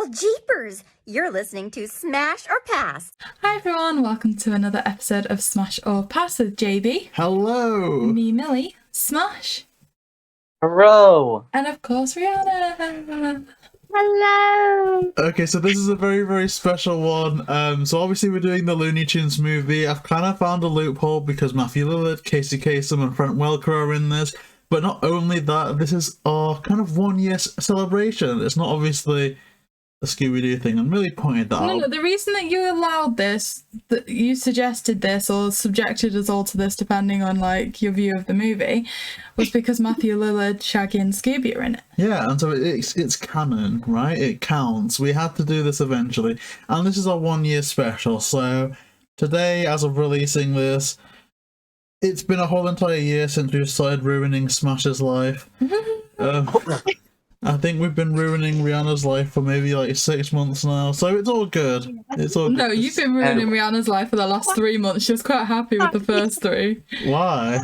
Well, jeepers! You're listening to Smash or Pass. Hi everyone, welcome to another episode of Smash or Pass with JB. Hello! Me, Millie, Smash. Hello! And of course, Rihanna. Hello! Okay, so this is a very, very special one. So obviously we're doing the Looney Tunes movie. I've kind of found a loophole because Matthew Lillard, Casey Kasem and Frank Welker are in this. But not only that, this is our kind of 1 year celebration. It's not obviously a Scooby Doo thing. I'm really pointing that out. No, the reason that you allowed this, that you suggested this or subjected us all to this depending on like your view of the movie, was because Matthew Lillard, Shaggy and Scooby are in it. Yeah, and so it's canon, right? It counts. We had to do this eventually. And this is our 1 year special. So today, as of releasing this, it's been a whole entire year since we've started ruining Smash's life. I think we've been ruining Rihanna's life for maybe like 6 months now, so it's all good. It's all No, good. you've been ruining Rihanna's life for the last 3 months. She was quite happy with the first three. Why?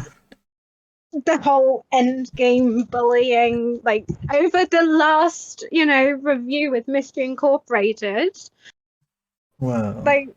The whole endgame bullying, like over the last, review with Mystery Incorporated. Well, Like,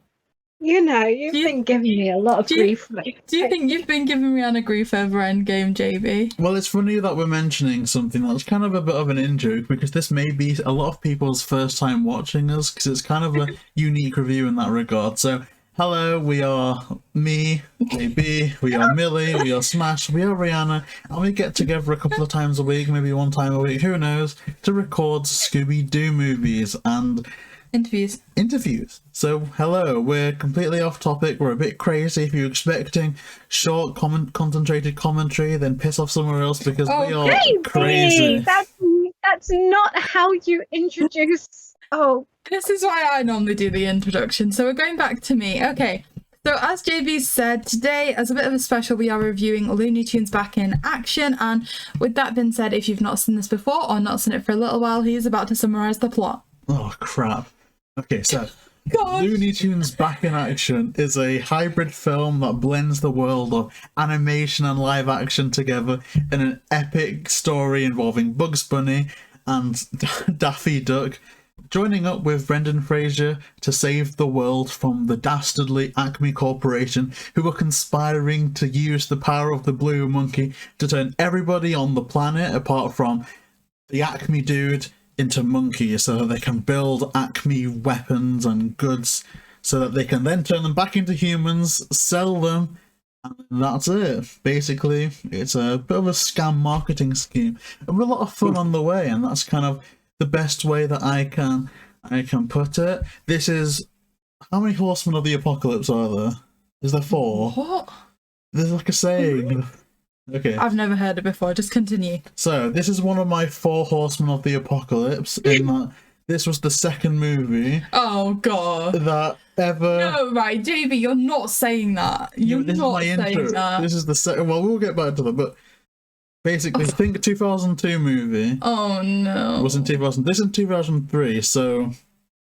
you've been giving me a lot of grief. Do you think you've been giving Rihanna grief over Endgame, JB? well, it's funny that we're mentioning something that's kind of a bit of an in-joke, because this may be a lot of people's first time watching us, because it's kind of a unique review in that regard. So, hello, we are me, JB, we are Millie, we are Smash, we are Rihanna, and we get together a couple of times a week, maybe one time a week, who knows, to record Scooby Doo movies and interviews. So hello, we're completely off topic, we're a bit crazy. If you're expecting short concentrated commentary, then piss off somewhere else, because we are crazy. That's not how you introduce. Oh, This is why I normally do the introduction. So we're going back to me. Okay. So as JB said, today, as a bit of a special, we are reviewing Looney Tunes Back in Action. And with that being said, if you've not seen this before or not seen it for a little while, he is about to summarise the plot. Oh crap. Okay, so God. Looney Tunes Back in Action is a hybrid film that blends the world of animation and live action together in an epic story involving Bugs Bunny and Daffy Duck joining up with Brendan Fraser to save the world from the dastardly Acme Corporation, who are conspiring to use the power of the blue monkey to turn everybody on the planet, apart from the Acme dude, into monkeys, so that they can build Acme weapons and goods, so that they can then turn them back into humans, sell them, and that's it. Basically, it's a bit of a scam marketing scheme, and with a lot of fun on the way, and that's kind of the best way that I can put it. This is, how many horsemen of the apocalypse are there? Is there 4? What? There's like a saying. Okay. I've never heard it before. Just continue. So, this is one of my 4 horsemen of the apocalypse, in that this was the second movie Oh, God. that ever... No, right, JB, you're not saying that. You're This not is my saying intro. that. This is the second... Well, we'll get back to that, but basically, think 2002 movie Oh, no. was in 2000. This is in 2003, so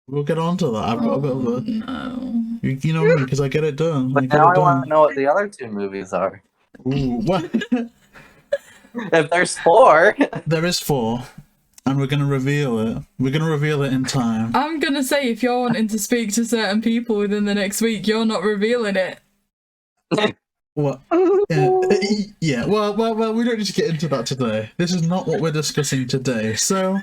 we'll get on to that. I've got a bit of a... No. You know me, because I get it done. But now I want to know what the other 2 movies are. Ooh, well, If there's 4, there is 4, and we're going to reveal it. We're going to reveal it in time. I'm gonna say, if you're wanting to speak to certain people within the next week, you're not revealing it. What? Yeah, well, we don't need to get into that today. This is not what we're discussing today. So,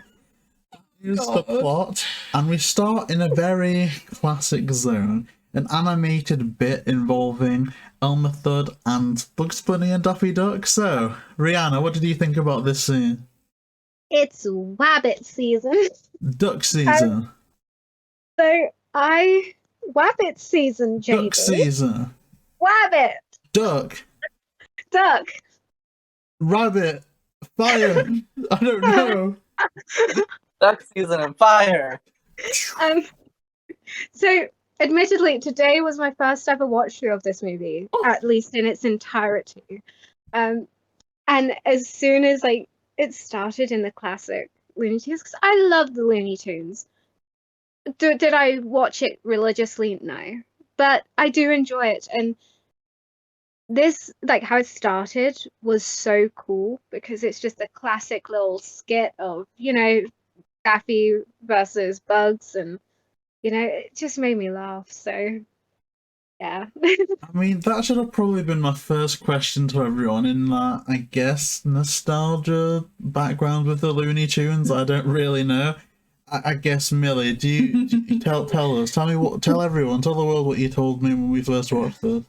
here's the plot, and we start in a very classic zone. An animated bit involving Elmer Fudd and Bugs Bunny and Daffy Duck. So, Rihanna, what did you think about this scene? it's Wabbit season. Duck season. Wabbit season, JB. Duck season. Wabbit. Duck. Duck. Rabbit. Fire. I don't know. Duck season and fire. So, admittedly, today was my first ever watch through of this movie, at least in its entirety. And as soon as it started in the classic Looney Tunes, because I love the Looney Tunes. Did I watch it religiously? No, but I do enjoy it, and this, how it started, was so cool because it's just a classic little skit of Daffy versus Bugs, and it just made me laugh. So yeah. I mean, that should have probably been my first question to everyone in that, I guess, nostalgia background with the Looney Tunes. I don't really know. I guess, Millie, do you tell us? Tell everyone, tell the world what you told me when we first watched this.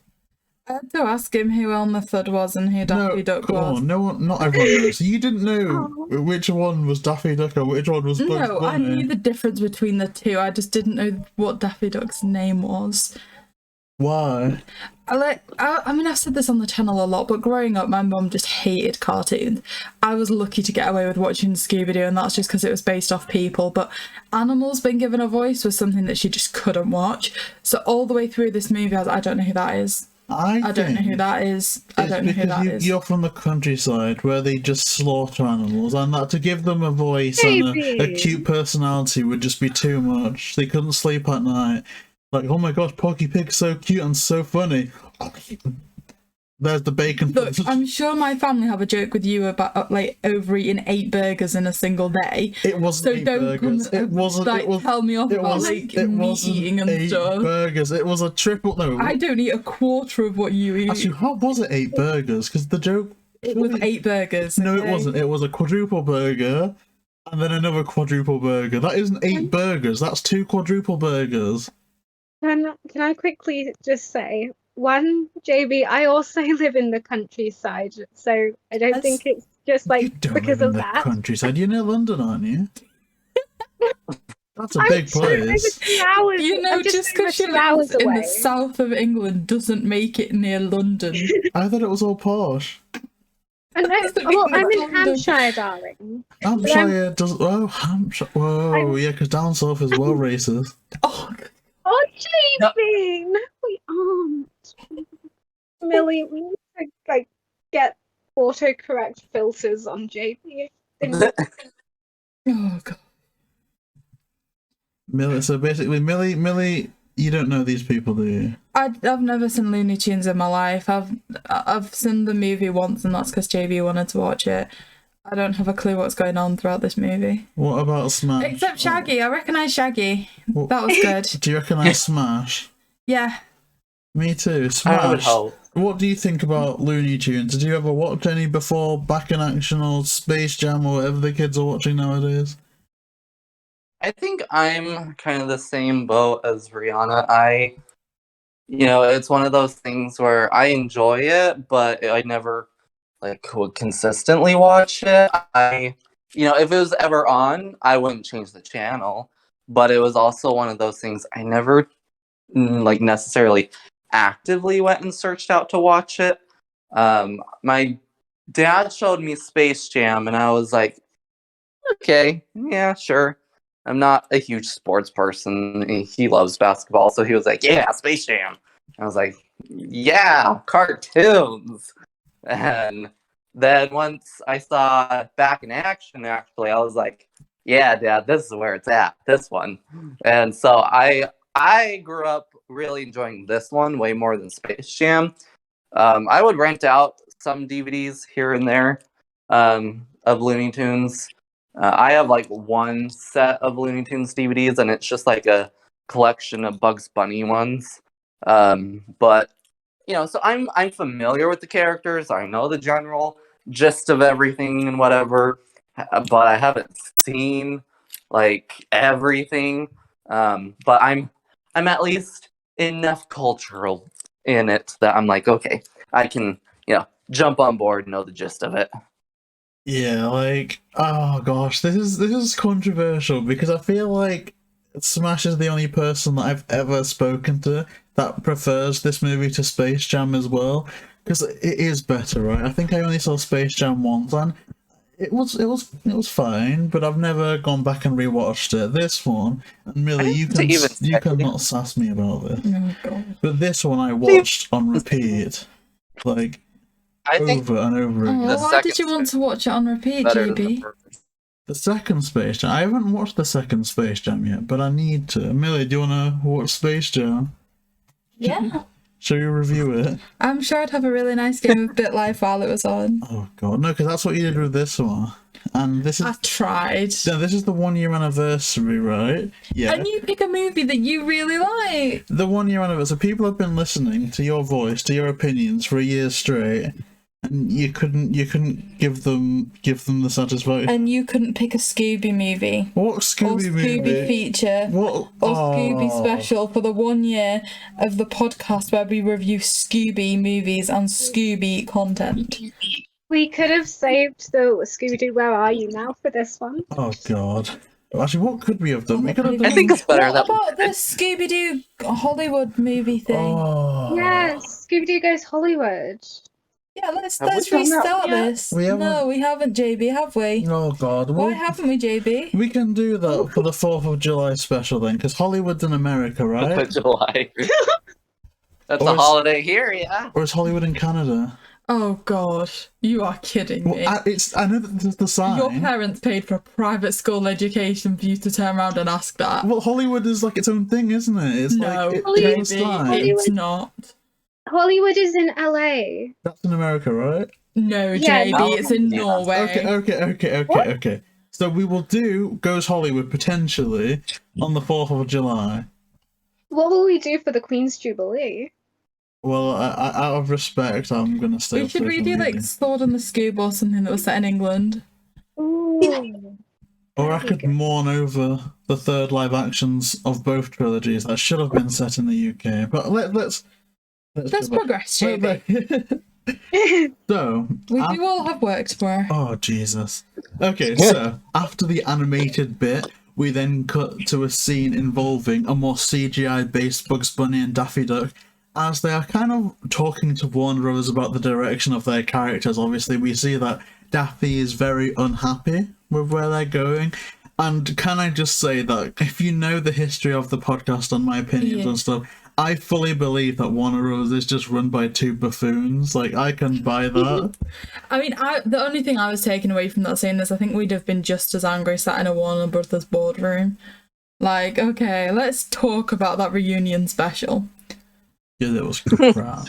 I had to ask him who Elmer Fudd was and who Daffy Duck come was. on, no one, not everyone knows. You didn't know which one was Daffy Duck or which one was Bugs No, Bunny. I knew the difference between the two. I just didn't know what Daffy Duck's name was. Why? I mean, I've said this on the channel a lot, but growing up, my mum just hated cartoons. I was lucky to get away with watching Scooby Doo, and that's just because it was based off people. But animals being given a voice was something that she just couldn't watch. So all the way through this movie, I was like, I don't know who that is. I don't know who that is. I don't know who that is. You're from the countryside where they just slaughter animals, and that to give them a voice and a cute personality would just be too much. They couldn't sleep at night. Like, oh my gosh, Porky Pig's so cute and so funny. There's the bacon. Look, I'm sure my family have a joke with you about like overeating 8 burgers in a single day. It wasn't so 8 don't burgers. Come, it wasn't. Like, it was, tell me off it about was, like it meat wasn't eating and 8 stuff. burgers. It was a triple. No, I don't eat a quarter of what you eat. actually, how was it 8 burgers? Because the joke. It was 8 burgers. No, okay? it wasn't. It was a quadruple burger, and then another quadruple burger. That isn't 8 burgers. That's 2 quadruple burgers. Can I quickly just say, JB, I also live in the countryside, so I don't think it's just like You don't because live of in the that. countryside. You're near London, aren't you? That's a I'm big just over place. 2 hours. You know, I'm just because she over 2 hours lives in away. the south of England doesn't make it near London. I thought it was all posh. I know. Well, I'm in Hampshire, darling. Hampshire does. Oh, Hampshire. Whoa, yeah, because down south is well racist. Oh, Oh, JB, no, we aren't. Millie, we need to like get autocorrect filters on JB. oh God. Millie. So basically, Millie, you don't know these people, do you? I've never seen Looney Tunes in my life. I've seen the movie once, and that's because JB wanted to watch it. I don't have a clue what's going on throughout this movie. What about Smash? Except Shaggy. I recognise Shaggy. That was good. Do you recognise Smash? Yeah. Me too. I would Smash. hope. What do you think about Looney Tunes? Did you ever watch any before Back in Action or Space Jam or whatever the kids are watching nowadays? I think I'm kind of the same boat as Rihanna. It's one of those things where I enjoy it, but I never would consistently watch it. If it was ever on, I wouldn't change the channel. But it was also one of those things I never necessarily actively went and searched out to watch it. My dad showed me Space Jam, and I was like, okay, yeah, sure. I'm not a huge sports person. He loves basketball, so he was like, yeah, Space Jam. I was like, yeah, cartoons. And then once I saw Back in Action, actually, I was like, yeah, Dad, this is where it's at, this one. And so I grew up really enjoying this one way more than Space Jam. I would rent out some DVDs here and there of Looney Tunes. I have one set of Looney Tunes DVDs, and it's just like a collection of Bugs Bunny ones. But so I'm familiar with the characters. I know the general gist of everything and whatever, but I haven't seen everything. But I'm at least enough cultural in it that I'm like, okay, I can jump on board and know the gist of it. Yeah, oh gosh, this is controversial because I feel like Smash is the only person that I've ever spoken to that prefers this movie to Space Jam as well, because it is better, right? I think I only saw Space Jam once, and it was fine, but I've never gone back and rewatched it. This one, and Millie, you can not sass me about this, Oh God. but this one I watched on repeat, I think over and over again. Oh, why did you want to watch it on repeat, better than the JB? first. The second Space Jam. I haven't watched the second Space Jam yet, but I need to. Millie, do you want to watch Space Jam? Yeah. Shall we review it? I'm sure I'd have a really nice game of BitLife while it was on. Oh god, no, because that's what you did with this one. and this is I tried. no, this is the 1 year anniversary, right? Yeah. And you pick a movie that you really like. The 1 year anniversary. So people have been listening to your voice, to your opinions for a year straight, and you couldn't give them the satisfaction. And you couldn't pick a Scooby movie. What Or Scooby Scooby movie? feature. What? Or Scooby Oh. special for the 1 year of the podcast where we review Scooby movies and Scooby content. We could have saved the Scooby Doo Where Are You Now for this one. Oh God. Actually, what could we have done? We could have I done. think it's better What that about the Scooby Doo Hollywood movie thing? Oh. Yes, Scooby Doo Goes Hollywood. Yeah, let's Have we done that restart yet? this. We haven't- No, we haven't, JB, have we? Oh God. Why Well, haven't we, JB? we can do that for the 4th of July special then, because Hollywood's in America, right? July. That's Or a is- holiday here, yeah. Or is Hollywood in Canada? Oh God, you are kidding me. Well, I know that there's the sign. Your parents paid for a private school education for you to turn around and ask that. Well, Hollywood is like its own thing, isn't it? It's No, like Hollywood- it's a sign. it's not. Hollywood is in LA. That's in America, right? No, Yeah, JB, no. it's in Yeah. Norway. Okay. So we will do Goes Hollywood potentially on the 4th of July. What will we do for the Queen's Jubilee? Well, out of respect, I'm gonna stay. We off should social redo like media. Sword and the Scoob or something that was set in England. Ooh. Or I that'd be could good. mourn over the third live actions of both trilogies that should have been set in the UK. But let's Let's go back. progress, JB. So, We do all have work tomorrow. oh Jesus. Okay, so after the animated bit, we then cut to a scene involving a more CGI based Bugs Bunny and Daffy Duck, as they are kind of talking to Warner Bros. About the direction of their characters. Obviously, we see that Daffy is very unhappy with where they're going. And can I just say that if you know the history of the podcast and my opinions Yeah. and stuff, I fully believe that Warner Bros. Is just run by two buffoons. Like, I can buy that. I mean, the only thing I was taking away from that scene is I think we'd have been just as angry sat in a Warner Brothers boardroom. Like, okay, let's talk about that reunion special. Yeah, that was crap.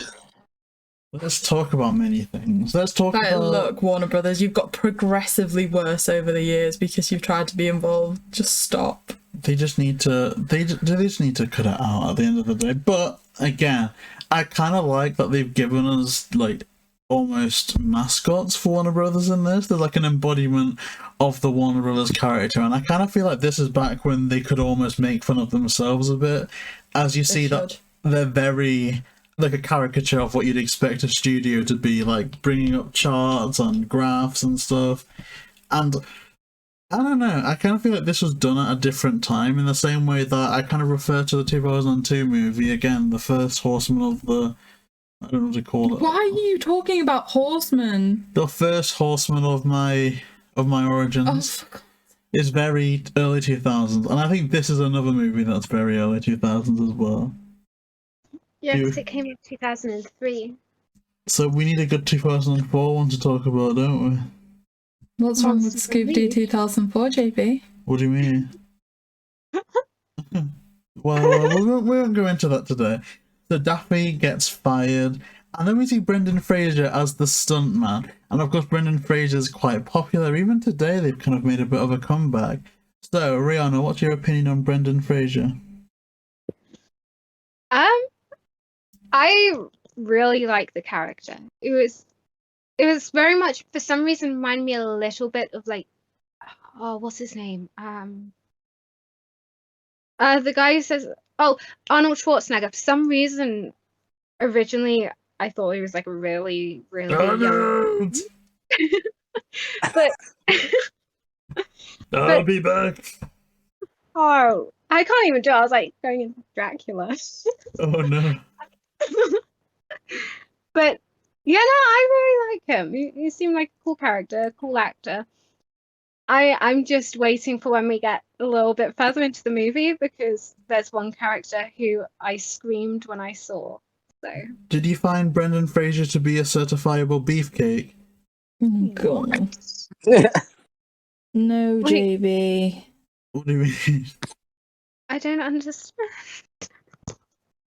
Let's talk about many things. Let's talk Like, about... look, Warner Brothers, you've got progressively worse over the years because you've tried to be involved. Just stop. They just need to... They just need to cut it out at the end of the day. But, again, I kind of like that they've given us, like, almost mascots for Warner Brothers in this. There's, like, an embodiment of the Warner Brothers character. And I kind of feel like this is back when they could almost make fun of themselves a bit. As you see that should. they're very... like a caricature of what you'd expect a studio to be, like bringing up charts and graphs and stuff. And I don't know, I kind of feel like this was done at a different time, in the same way that I kind of refer to the 2002 movie, again, the first horseman of the... I don't know what to call it. Why are you talking about Horseman? The first horseman of my Oh, origins for God. is very early 2000s, and I think this is another movie that's very early 2000s as well. Yeah, You- because it came in 2003. So we need a good 2004 one to talk about, don't we? What's wrong with Possibly. Scooby Doo 2004, JB? What do you mean? Well, we won't go into that today. So Daphne gets fired, and then we see Brendan Fraser as the stuntman. And of course, Brendan Fraser's quite popular. Even today, they've kind of made a bit of a comeback. So, Rihanna, what's your opinion on Brendan Fraser? I really like the character. It was very much, for some reason, reminded me a little bit of like, oh, what's his name? The guy who says, oh, Arnold Schwarzenegger. For some reason, originally I thought he was like a really, really young. But I'll be back. oh, I can't even do it. I was like going into Dracula. Oh no. But yeah, no, I really like him. He seemed like a cool character, cool actor. I'm just waiting for when we get a little bit further into the movie, because there's one character who I screamed when I saw. So Did you find Brendan Fraser to be a certifiable beefcake? Oh, God. No, Wait. JB. What do you mean? I don't understand.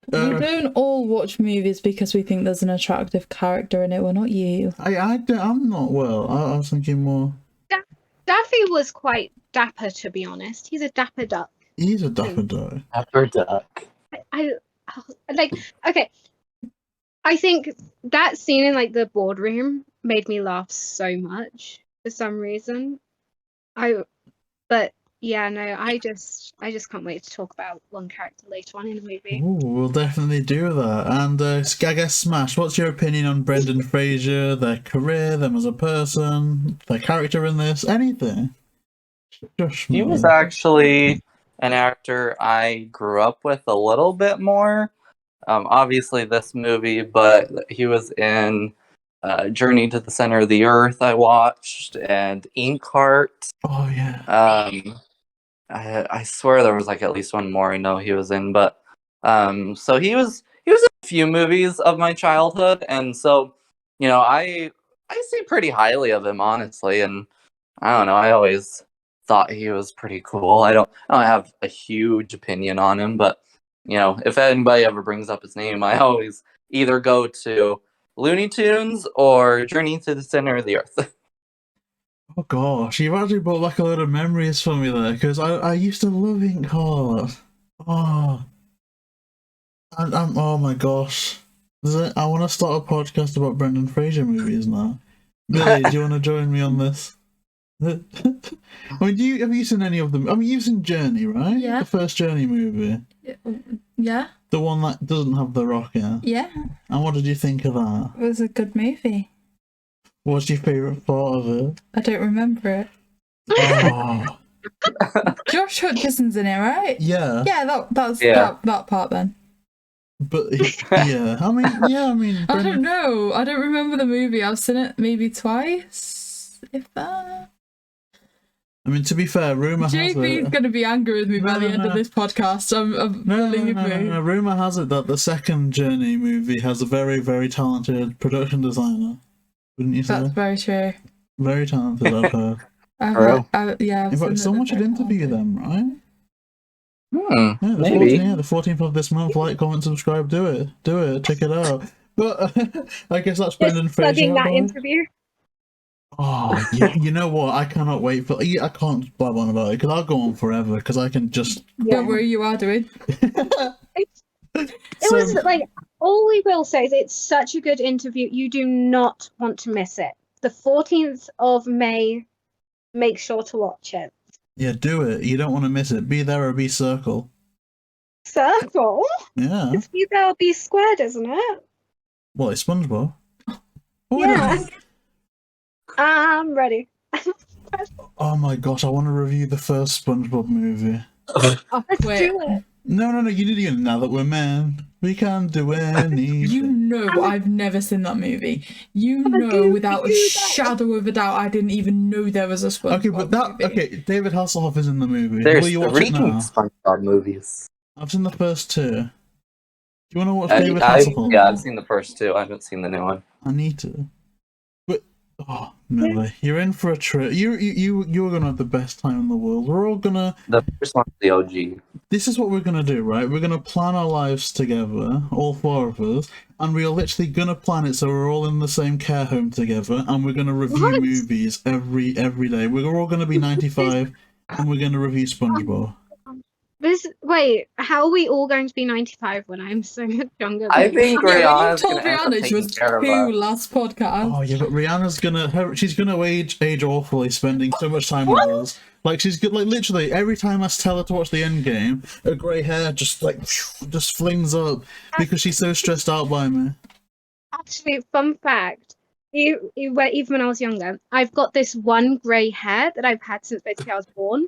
We don't all watch movies because we think there's an attractive character in it. We're not you. I'm not well. I was thinking more. Daffy was quite dapper, to be honest. He's a dapper duck. He's a dapper duck. Dapper Duck. I like. Okay, I think that scene in like the boardroom made me laugh so much for some reason. But yeah, no, I just can't wait to talk about one character later on in the movie. Ooh, we'll definitely do that. And I guess Smash, what's your opinion on Brendan Fraser, their career, them as a person, their character in this, anything? Just He was actually an actor I grew up with a little bit more. Obviously this movie, but he was in Journey to the Center of the Earth I watched, and Inkheart. Oh yeah. I swear there was like at least one more I know he was in, but so he was in a few movies of my childhood, and so I say pretty highly of him, honestly, and I don't know, I always thought he was pretty cool. I don't have a huge opinion on him, but if anybody ever brings up his name, I always either go to Looney Tunes or Journey to the Center of the Earth. Oh gosh, you've actually brought back a lot of memories for me there, because I used to love Inkheart. Oh. And oh my gosh. I want to start a podcast about Brendan Fraser movies now. Billy, do you want to join me on this? I mean, have you seen any of them? I mean, you've seen Journey, right? Yeah. The first Journey movie. Yeah. The one that doesn't have The Rock in. Yeah. And what did you think of that? It was a good movie. What's your favourite part of it? I don't remember it. Oh. Josh Hutcherson's in it, right? Yeah. Yeah, that's Yeah. that part then. But yeah, I mean, I don't know. I don't remember the movie. I've seen it maybe twice, if that. I mean, to be fair, rumour has JB's it. gonna be angry with me by the end of this podcast. Believe me. No. Rumour has it that the second Journey movie has a very, very talented production designer. Wouldn't you say? That's very true. Very talented, I've heard. Yeah. In fact, someone should interview them, right? Hmm, Yeah, maybe. The 14th of this month. Like, comment, subscribe, do it, check it out. But I guess that's Brendan Fraser. Studying that interview. Oh, yeah, you know what? I cannot wait for. I can't blab on about it because I'll go on forever because I can just. Don't worry, you are doing. It was like, all we will say is it's such a good interview. You do not want to miss it. The 14th of May. Make sure to watch it. Yeah, do it. You don't want to miss it. Be there or be circle. Circle? Yeah. It's be there or be squared, isn't it? Well, it's SpongeBob. Oh, Yeah. I'm ready. Oh my gosh, I want to review the first SpongeBob movie. Let's Wait. do it. No, you need to. Now that we're men, we can do anything. You know I've never seen that movie. You know without a shadow of a doubt I didn't even know there was a SpongeBob Okay, but movie. okay, David Hasselhoff is in the movie. There's Will you watch 3 it now? SpongeBob movies. I've seen the first 2. Do you want to watch David I've Hasselhoff? seen the first 2. I haven't seen the new one. I need to. But Millie, you're in for a trip. You're gonna have the best time in the world. We're all gonna. The first one's the OG. This is what we're gonna do, right? We're gonna plan our lives together, all 4 of us, and we're literally gonna plan it so we're all in the same care home together, and we're gonna review movies every day. We're all gonna be 95, and we're gonna review SpongeBob. Wait, how are we all going to be 95 when I'm so much younger? I think Yeah, you Rihanna's told gonna end up Rihanna she was taking care of 2 us. last podcast. Oh yeah, but Rihanna's she's gonna age awfully, spending so much time with us. Like she's good, like literally every time I tell her to watch the end game, her grey hair just flings up because she's so stressed out by me. Actually, fun fact. Even when I was younger, I've got this one grey hair that I've had since basically I was born.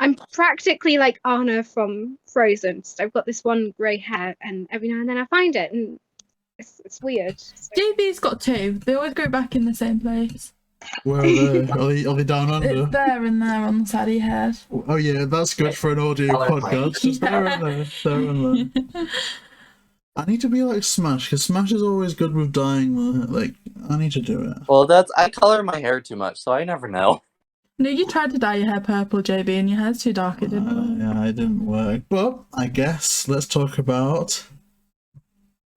I'm practically like Anna from Frozen. So I've got this one grey hair, and every now and then I find it, and it's weird. So, JB's got 2. They always go back in the same place. Where are they? Are they down under? It's there and there on the side of your head. Oh yeah, that's good for an audio podcast. Just there and there. I need to be like Smash, because Smash is always good with dyeing. Like, I need to do it. Well, I color my hair too much, so I never know. No, you tried to dye your hair purple, JB, and your hair's too dark. It didn't work. Yeah, it didn't work. But I guess let's talk about.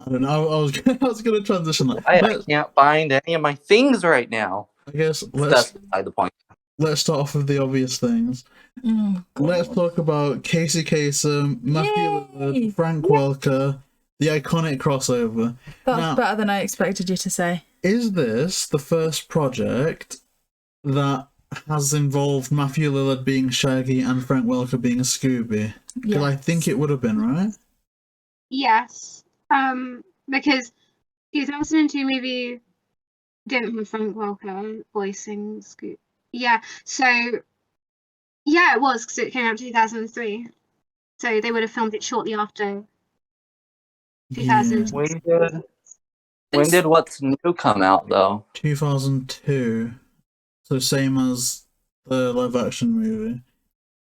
I don't know. I was gonna transition that. I can't find any of my things right now. I guess That's let's. beside the point. let's start off with the obvious things. Oh, Let's God. talk about Casey Kasem, Matthew Yay! Lillard, Frank Welker, the iconic crossover. That's Now, better than I expected you to say. is this the first project that has involved Matthew Lillard being Shaggy and Frank Welker being a Scooby? Because I think it would have been, right? Yes. Because 2002 movie didn't have Frank Welker voicing Scoob. Yeah, so yeah, it was because it came out 2003. So they would have filmed it shortly after Yeah. 2000. When did What's New come out though? 2002. So same as the live action movie.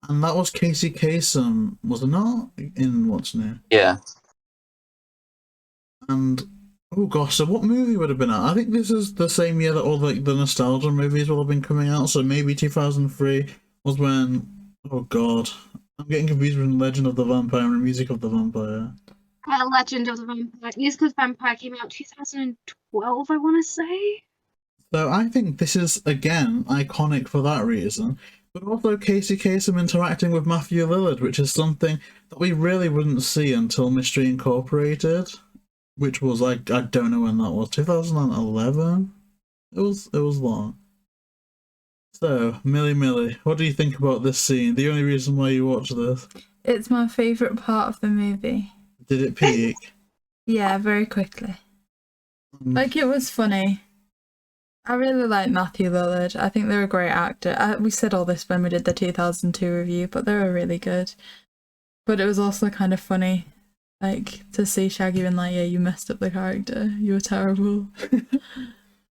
And that was Casey Kasem, was it not? In What's New? Yeah. And oh gosh, so what movie would have been out? I think this is the same year that all the nostalgia movies will have been coming out. So maybe 2003 was when. Oh god, I'm getting confused with Legend of the Vampire and Music of the Vampire. Legend of the Vampire. Musical Vampire came out 2012, I want to say. So I think this is again iconic for that reason, but also Casey Kasem interacting with Matthew Lillard, which is something that we really wouldn't see until Mystery Incorporated, which was like I don't know when that was, 2011. It was long. So Millie, what do you think about this scene? The only reason why you watch this? It's my favourite part of the movie. Did it peak? Yeah, very quickly. Like, it was funny. I really like Matthew Lillard. I think they're a great actor. We said all this when we did the 2002 review, but they were really good. But it was also kind of funny, like, to see Shaggy and like, yeah, you messed up the character. You were terrible.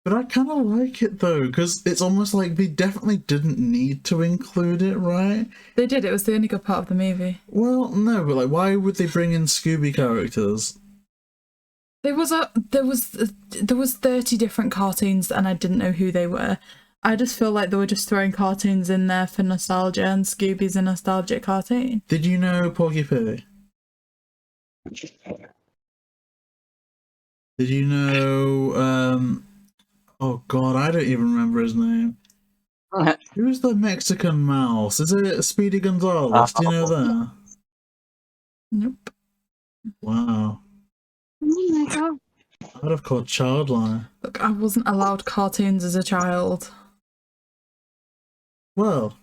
But I kind of like it though, because it's almost like they definitely didn't need to include it, right? They did. It was the only good part of the movie. Well, no, but like, why would they bring in Scooby characters? There was 30 different cartoons and I didn't know who they were. I just feel like they were just throwing cartoons in there for nostalgia, and Scooby's a nostalgic cartoon. Did you know Porky Pig? Did you know, oh god, I don't even remember his name. Who's the Mexican mouse? Is it Speedy Gonzales? Do you know that? Nope. Wow. Oh my god. I'd have called Childline. Look, I wasn't allowed cartoons as a child. Well,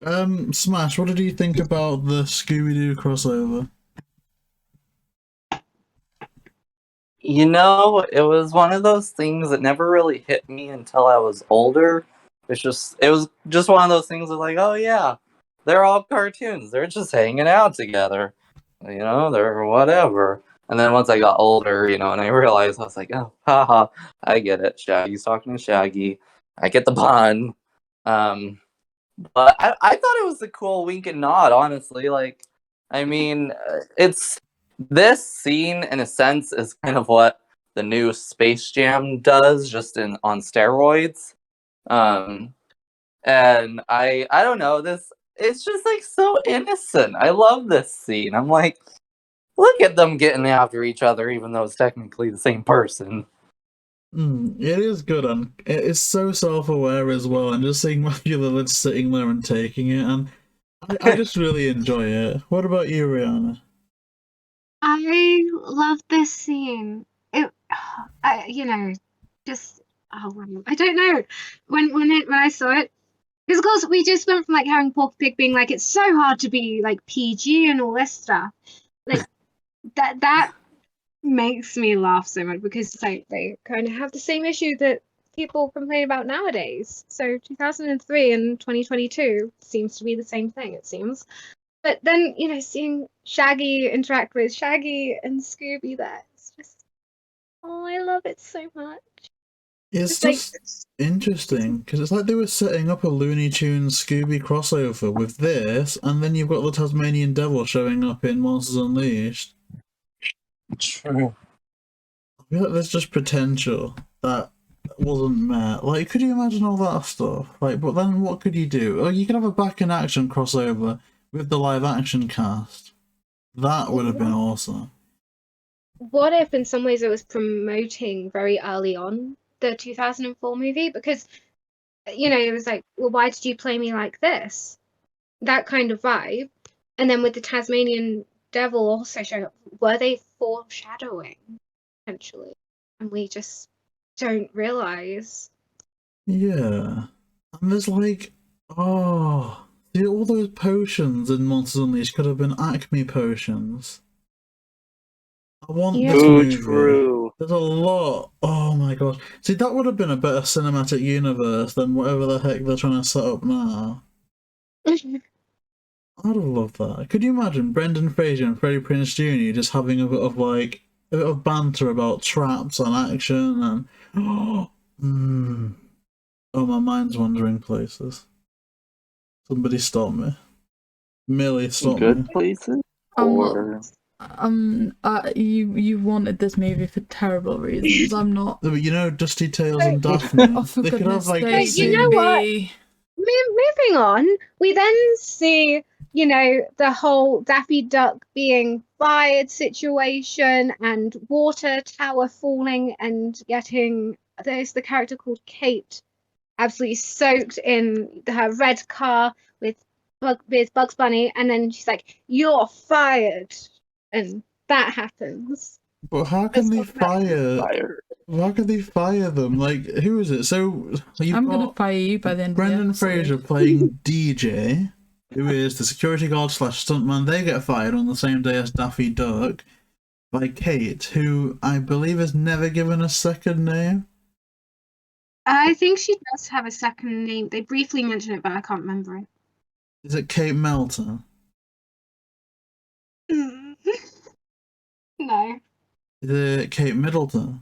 Smash, what did you think about the Scooby Doo crossover? You know, it was one of those things that never really hit me until I was older. It was just one of those things of like, oh yeah, they're all cartoons. They're just hanging out together. You know, they're whatever. And then once I got older, you know, and I realized, I was like, oh, haha, I get it. Shaggy's talking to Shaggy. I get the pun. But I thought it was a cool wink and nod, honestly. Like, I mean, it's this scene, in a sense, is kind of what the new Space Jam does, just on steroids. And I don't know, it's just like so innocent. I love this scene. I'm like, look at them getting after each other, even though it's technically the same person. It is good, and it is so self-aware as well, and just seeing Matthew Lillard sitting there and taking it, and I just really enjoy it. What about you, Rihanna? I love this scene. Just I don't know. When I saw it, because of course we just went from like having Porky Pig being like it's so hard to be like PG and all this stuff, like that makes me laugh so much because like they kind of have the same issue that people complain about nowadays. So 2003 and 2022 seems to be the same thing, it seems. But then, you know, seeing Shaggy interact with Shaggy and Scooby there, it's just, oh, I love it so much. It's like- just interesting, because it's like they were setting up a Looney Tunes Scooby crossover with this, and then you've got the Tasmanian Devil showing up in Monsters Unleashed. True. I feel like there's just potential that wasn't met. Like, could you imagine all that stuff? Like, but then what could you do? Like, you could have a back-in-action crossover with the live-action cast. That would have been awesome. What if in some ways it was promoting very early on the 2004 movie? Because it was like, well, why did you play me like this? That kind of vibe. And then with the Tasmanian devil also showing up, were they foreshadowing, potentially? And we just don't realize. Yeah. And there's like, oh, see, all those potions in Monsters Unleashed could have been Acme potions. I want Yeah. this Ooh, movie. true. There's a lot. Oh my god. See, that would have been a better cinematic universe than whatever the heck they're trying to set up now. I'd have loved that. Could you imagine Brendan Fraser and Freddie Prinze Jr. just having a bit of banter about traps and action and oh, my mind's wandering places. Somebody stop me. Millie, stop Good me. places? I'm Or you wanted this movie for terrible reasons. I'm not. No, but you know, Dusty Tales and Daphne. Oh, for They could goodness have like. sake, But you know what? Scooby. Moving on, we then see, the whole Daffy Duck being fired situation and water tower falling and getting, there's the character called Kate, absolutely soaked in her red car with Bugs Bunny, and then she's like, "You're fired," and that happens. But how can they fire? fire. How can they fire them? Like, who is it? So you've I'm got gonna fire you by the end Brendan of the episode. Fraser playing DJ, who is the security guard / stuntman. They get fired on the same day as Daffy Duck by Kate, who I believe is never given a second name. I think she does have a second name. They briefly mention it, but I can't remember it. Is it Kate Melton? No. Is it Kate Middleton?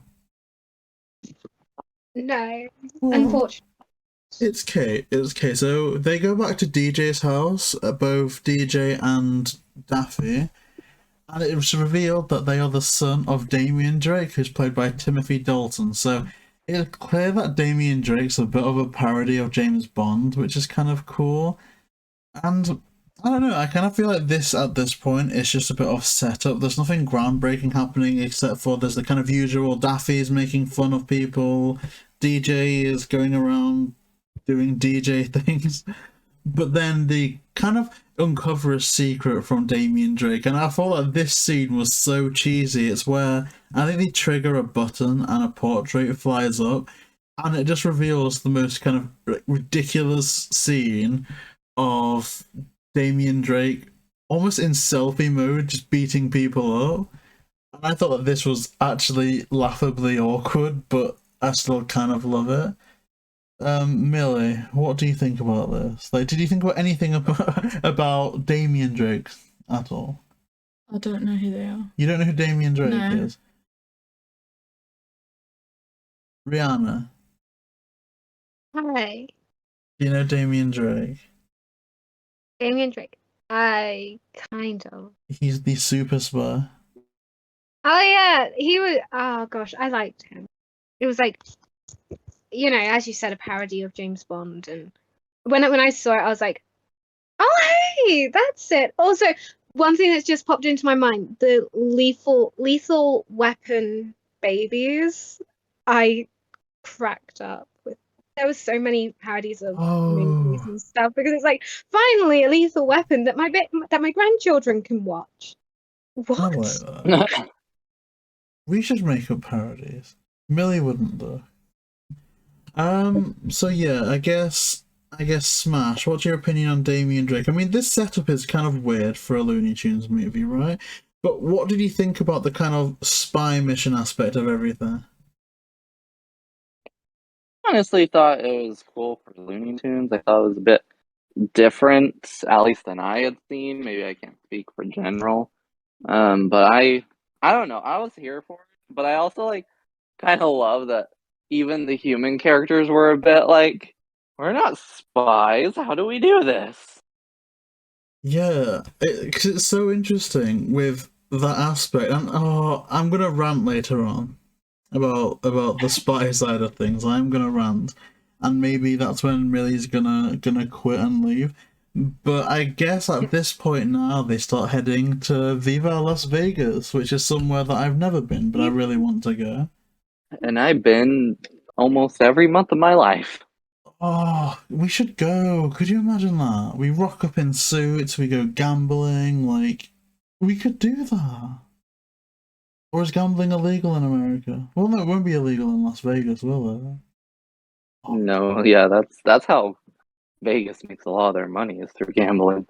No. Well, Unfortunately. It's Kate. It's Kate. So they go back to DJ's house, both DJ and Daffy, and it was revealed that they are the son of Damian Drake, who's played by Timothy Dalton. So it's clear that Damian Drake's a bit of a parody of James Bond, which is kind of cool. And I don't know, I kind of feel like this at this point is just a bit of setup. There's nothing groundbreaking happening except for there's the kind of usual Daffy's making fun of people, DJ is going around doing DJ things, but then they kind of uncover a secret from Damian Drake, and I thought that this scene was so cheesy. It's where I think they trigger a button and a portrait flies up, and it just reveals the most kind of ridiculous scene of Damian Drake almost in selfie mode, just beating people up. And I thought that this was actually laughably awkward, but I still kind of love it. Millie, what do you think about this? Like, did you think about anything about Damian Drake at all? I don't know who they are. You don't know who Damian Drake No. is? Rihanna, Hi. do you know Damian Drake? Damian Drake. I kind of. He's the super spy. Oh yeah, he was. Oh gosh, I liked him. It was like, as you said, a parody of James Bond. And when I saw it, I was like, oh hey, that's it. Also, one thing that's just popped into my mind: the lethal weapon babies. I cracked up with. There was so many parodies of movies and stuff because it's like finally a lethal weapon that my grandchildren can watch. What? I like that. We should make up parodies. Millie wouldn't though. So yeah, I guess Smash. What's your opinion on Damian Drake? I mean, this setup is kind of weird for a Looney Tunes movie, right? But what did you think about the kind of spy mission aspect of everything? Honestly thought it was cool for Looney Tunes. I thought it was a bit different, at least than I had seen. Maybe I can't speak for general. But I don't know. I was here for it, but I also kind of love that even the human characters were a bit like, we're not spies. How do we do this? Yeah, because it's so interesting with that aspect. And I'm gonna rant later on about the spy side of things. I'm gonna rant, and maybe that's when Millie's gonna quit and leave. But I guess at this point now they start heading to Viva Las Vegas, which is somewhere that I've never been, but I really want to go. And I've been almost every month of my life. Oh, we should go. Could you imagine that? We rock up in suits, we go gambling, like, we could do that. Or is gambling illegal in America? Well, no, it won't be illegal in Las Vegas, will it? Oh, No, yeah, that's how Vegas makes a lot of their money is through gambling.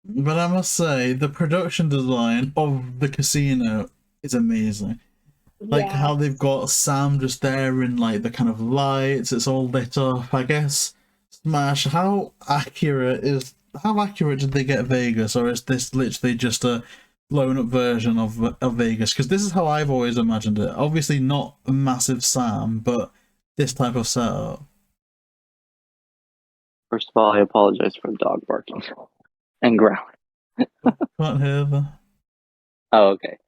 but I must say, the production design of the casino is amazing. Like Yeah. how they've got Sam just there in like the kind of lights, it's all lit up. I guess Smash, how accurate did they get Vegas, or is this literally just a blown up version of Vegas? Because this is how I've always imagined it. Obviously not a massive Sam, but this type of setup. First of all, I apologize for the dog barking and growling. Can't hear that. Oh, okay.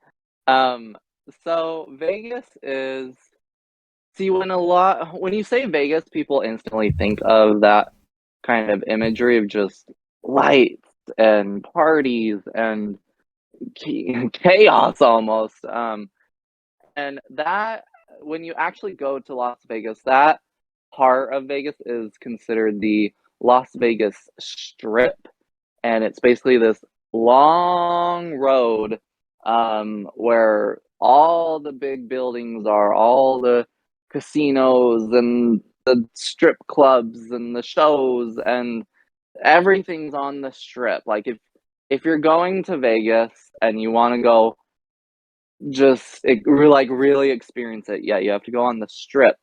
So Vegas is when you say Vegas, people instantly think of that kind of imagery of just lights and parties and chaos almost. And that when you actually go to Las Vegas, that part of Vegas is considered the Las Vegas Strip, and it's basically this long road where all the big buildings are, all the casinos and the strip clubs and the shows, and everything's on the strip. Like if you're going to Vegas and you want to go really experience it, yeah, you have to go on the strip.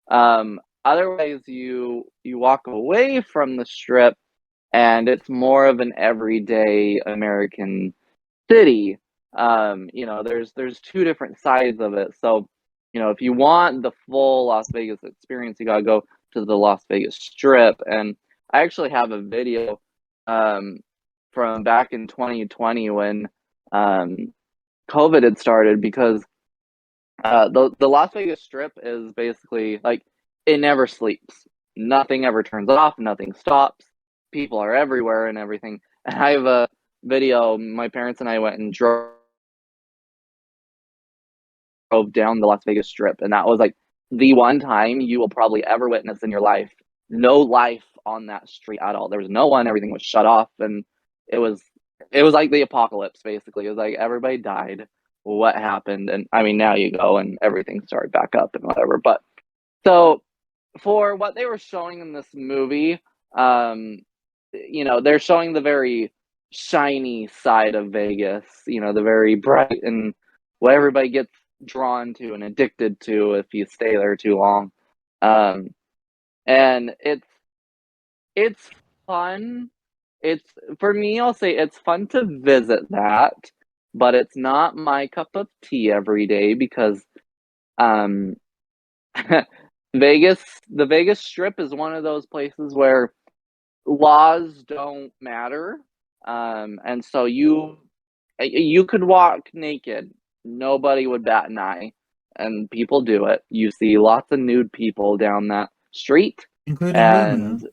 Otherwise you walk away from the strip and it's more of an everyday American city. There's two different sides of it. So, if you want the full Las Vegas experience, you gotta go to the Las Vegas Strip. And I actually have a video from back in 2020 when COVID had started, because the Las Vegas Strip is basically like it never sleeps. Nothing ever turns off. Nothing stops. People are everywhere and everything. And I have a video. My parents and I went and drove down the Las Vegas Strip, and that was like the one time you will probably ever witness in your life no life on that street at all. There was no one. Everything was shut off, and it was like the apocalypse. Basically, it was like everybody died. What happened? And I mean, now you go and everything started back up and whatever. But so for what they were showing in this movie, they're showing the very shiny side of Vegas, the very bright and what everybody gets drawn to and addicted to if you stay there too long. And it's fun. For me, I'll say it's fun to visit that, but it's not my cup of tea every day because the Vegas Strip is one of those places where laws don't matter. And so you could walk naked, nobody would bat an eye, and people do it. You see lots of nude people down that street, Including and women.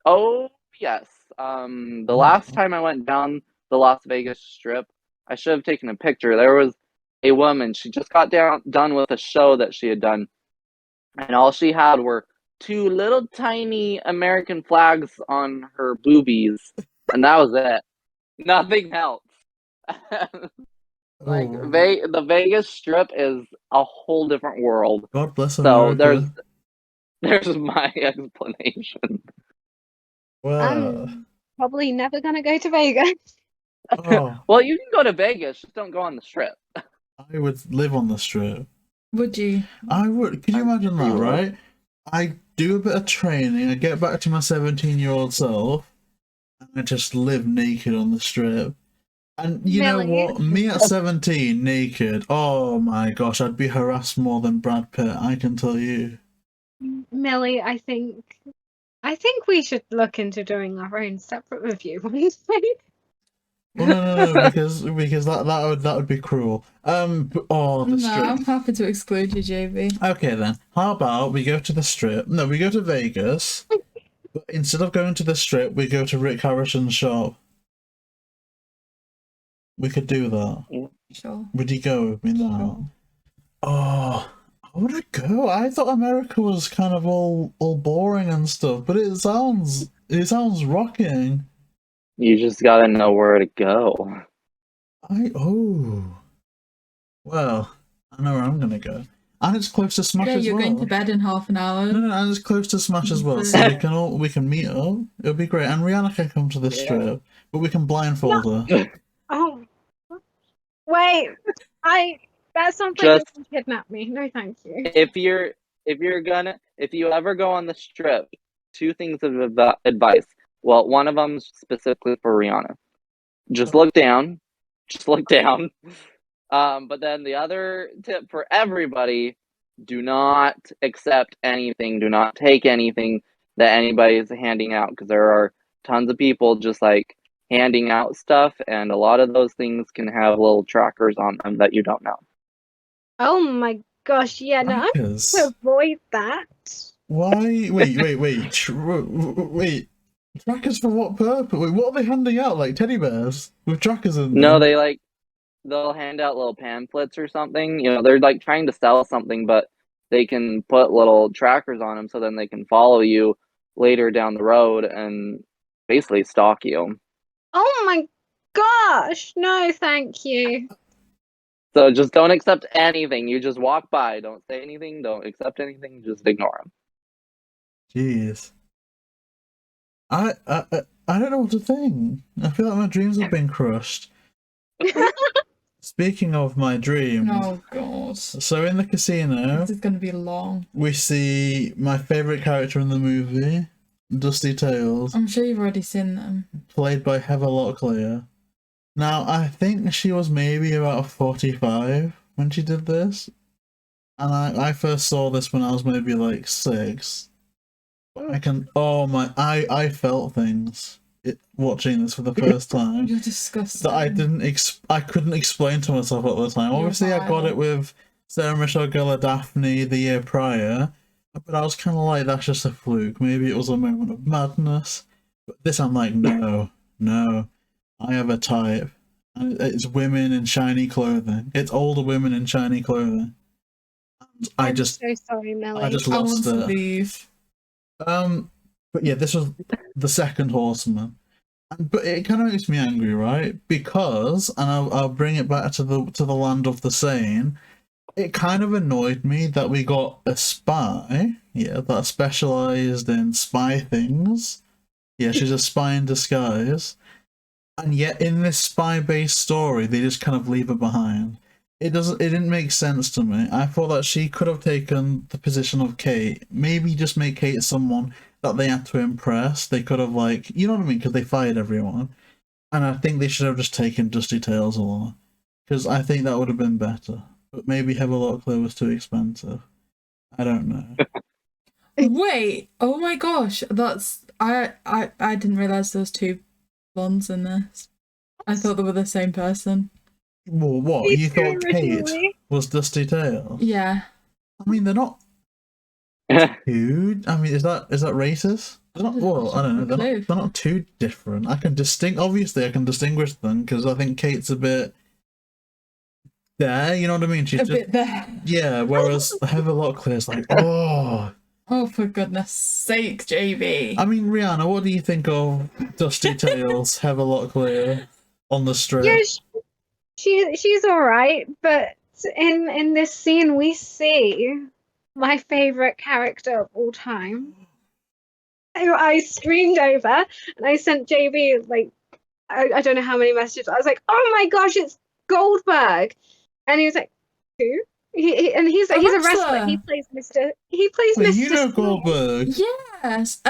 oh yes, the last time I went down the Las Vegas Strip, I should have taken a picture. There was a woman. She just got done with a show that she had done, and all she had were two little tiny American flags on her boobies, and that was it. Nothing else. Like Oh, the Vegas Strip is a whole different world. God bless So America. there's my explanation. Well, I'm probably never gonna go to Vegas. oh, Well, you can go to Vegas, just don't go on the Strip. I would live on the strip. Would you? I would. Could you imagine You that, would. right? I do a bit of training, I get back to my 17-year-old self, and I just live naked on the strip. And you know Millie. what? Me at 17, naked, oh my gosh, I'd be harassed more than Brad Pitt, I can tell you. Millie, I think we should look into doing our own separate review one day. Well, no, because that would be cruel. The No, strip. I'm happy to exclude you, JB. Okay then, how about we go to the strip? No, we go to Vegas, but instead of going to the strip, we go to Rick Harrison's shop. We could do that. Sure. Would you go with me now? Sure. Oh, would it go? I thought America was kind of all boring and stuff, but it sounds rocking. You just gotta know where to go. Well, I know where I'm gonna go. And it's close to Smash Yeah, as you're well. going to bed in half an hour. No, and it's close to Smash as well, so we can meet up. It'll be great. And Rihanna can come to this trip, but we can blindfold her. Oh, wait. That sounds like you can kidnap me. No, thank you. If you ever go on this trip, 2 things of advice. Well, one of them specifically for Rihanna. Just look down. Just look down. But then the other tip for everybody, do not accept anything. Do not take anything that anybody is handing out, because there are tons of people just like handing out stuff, and a lot of those things can have little trackers on them that you don't know. Oh my gosh, yeah, no, I'm going to avoid that. Why? Wait. Wait. Trackers for what purpose? Wait, what are they handing out? Like teddy bears with trackers in them? No, they'll hand out little pamphlets or something. You know, they're like trying to sell something, but they can put little trackers on them so then they can follow you later down the road and basically stalk you. Oh my gosh, no, thank you. So just don't accept anything. You just walk by. Don't say anything. Don't accept anything. Just ignore them. Jeez. I don't know what to think. I feel like my dreams have been crushed. Speaking of my dreams, Oh god. so in the casino, This is going to be long. we see my favourite character in the movie, Dusty Tails, I'm sure you've already seen them. played by Heather Locklear. Now, I think she was maybe about 45 when she did this. And I first saw this when I was maybe like 6. I felt things watching this for the first time You're disgusting. that I couldn't explain to myself at the time. You're Obviously, I got vile. it with Sarah Michelle Gellar Daphne the year prior, but I was kind of like, that's just a fluke. Maybe it was a moment of madness. But this, I'm like, no, I have a type, and it's women in shiny clothing. It's older women in shiny clothing. And I'm so sorry, Melly. I just I want lost to it. leave. But yeah, this was the second horseman. But it kind of makes me angry, right? Because, and I'll bring it back to the land of the sane. It kind of annoyed me that we got a spy, that specialized in spy things. Yeah, she's a spy in disguise. And yet in this spy-based story, they just kind of leave her behind. It didn't make sense to me. I thought that she could have taken the position of Kate. Maybe just make Kate someone that they had to impress. They could have, like, you know what I mean? Because they fired everyone. And I think they should have just taken Dusty Tails along. Because I think that would have been better. But maybe Heather Locklear was too expensive. I don't know. Wait, oh my gosh, that's I didn't realise there was 2 blondes in this. I thought they were the same person. Well, what? You thought Kate Originally. was Dusty Tails? Yeah. I mean, they're not too... I mean, is that racist? They're not, well, I don't know. They're not too different. Obviously, I can distinguish them because I think Kate's a bit there, you know what I mean? She's A just, bit there. yeah, whereas Heather Locklear's like, oh. Oh, for goodness sake, JB. I mean, Rihanna, what do you think of Dusty Tails, Heather Locklear on the strip? Yeah, she's all right, but in this scene we see my favorite character of all time. I screamed over and I sent JB like I don't know how many messages. I was like, "Oh my gosh, it's Goldberg!" And he was like, "Who?" He's a wrestler. He plays Mr. Wait, you know Goldberg? Yes.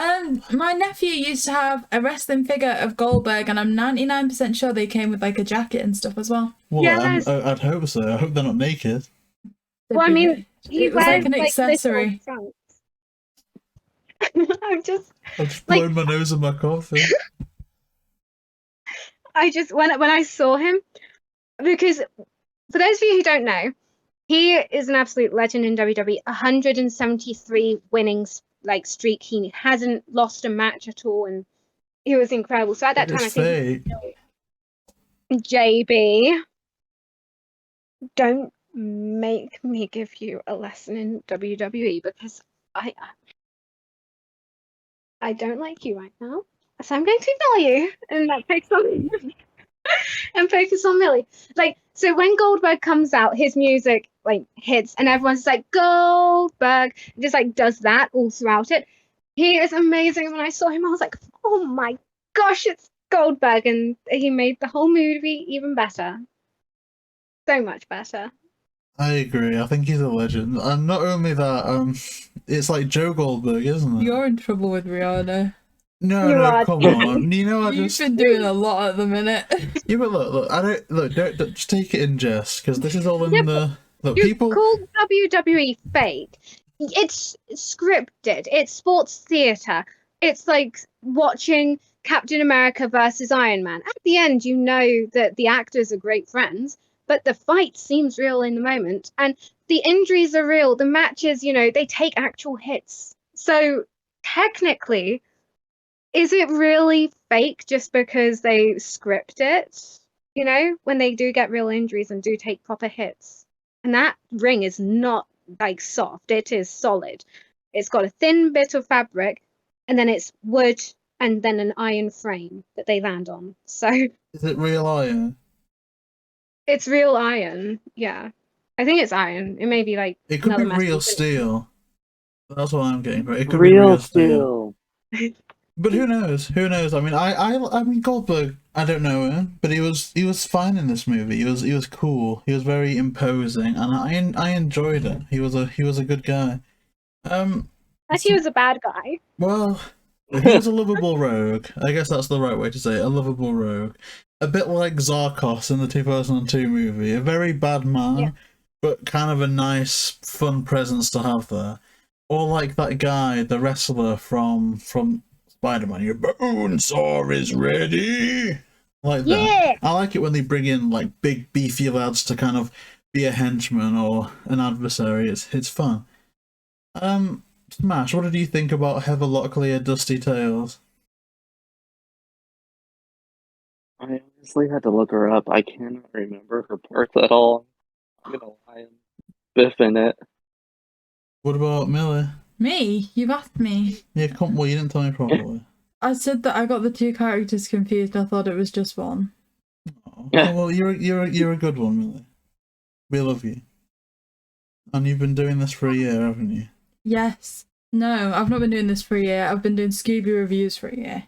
My nephew used to have a wrestling figure of Goldberg, and I'm 99% sure they came with like a jacket and stuff as well. Well, Yes. I'd hope so. I hope they're not naked. Well, I mean, he it was wears like an accessory. little trunks. I've just Like- blown my nose in my coffee. I just when I saw him, because for those of you who don't know, he is an absolute legend in WWE. 173 winnings streak. He hasn't lost a match at all, and he was incredible. So at that time, I It's think fake. JB, don't make me give you a lesson in WWE because I don't like you right now. So I'm going to ignore you and focus on and focus on Millie. Like, so when Goldberg comes out, his music like hits and everyone's like Goldberg, just like does that all throughout it. He is amazing. When I saw him, I was like, oh my gosh, it's Goldberg, and he made the whole movie even better. So much better. I agree. I think he's a legend. And not only that, it's like Joe Goldberg, isn't it? You're in trouble with Rihanna. No, You no, are. come on. You know, I You've just. been doing a lot at the minute. Yeah, but look, don't just take it in jest, because this is all in Yeah, the. Look, You people. called WWE fake. It's scripted. It's sports theater. It's like watching Captain America versus Iron Man. At the end, you know that the actors are great friends, but the fight seems real in the moment, and the injuries are real. The matches, they take actual hits. So technically, is it really fake just because they script it? When they do get real injuries and do take proper hits. And that ring is not like soft, it is solid. It's got a thin bit of fabric, and then it's wood, and then an iron frame that they land on. So Is it real iron? it's real iron, yeah. I think it's iron. It may be like It could be another real metal, but steel. That's what I'm getting. But it could be real steel. But who knows? Who knows? I mean, I mean Goldberg. I don't know him, but he was fine in this movie. He was cool. He was very imposing, and I enjoyed it. He was a good guy. Unless he was a bad guy. Well, he was a lovable rogue. I guess that's the right way to say it. A lovable rogue. A bit like Zarkos in the 2002 movie. A very bad man, Yeah. but kind of a nice, fun presence to have there. Or like that guy, the wrestler from Spider-Man. Your bone saw is ready. Like that. Yeah. I like it when they bring in like big, beefy lads to kind of be a henchman or an adversary. It's fun. Smash, what did you think about Heather Locklear, Dusty Tales? I honestly had to look her up. I cannot remember her parts at all. I'm gonna lie and biffing it. What about Millie? Me? You've asked me. Yeah, well, you didn't tell me properly. I said that I got the two characters confused. I thought it was just one. Oh, well, you're a good one, Millie. We love you. And you've been doing this for a year, haven't you? Yes. No, I've not been doing this for a year. I've been doing Scooby reviews for a year.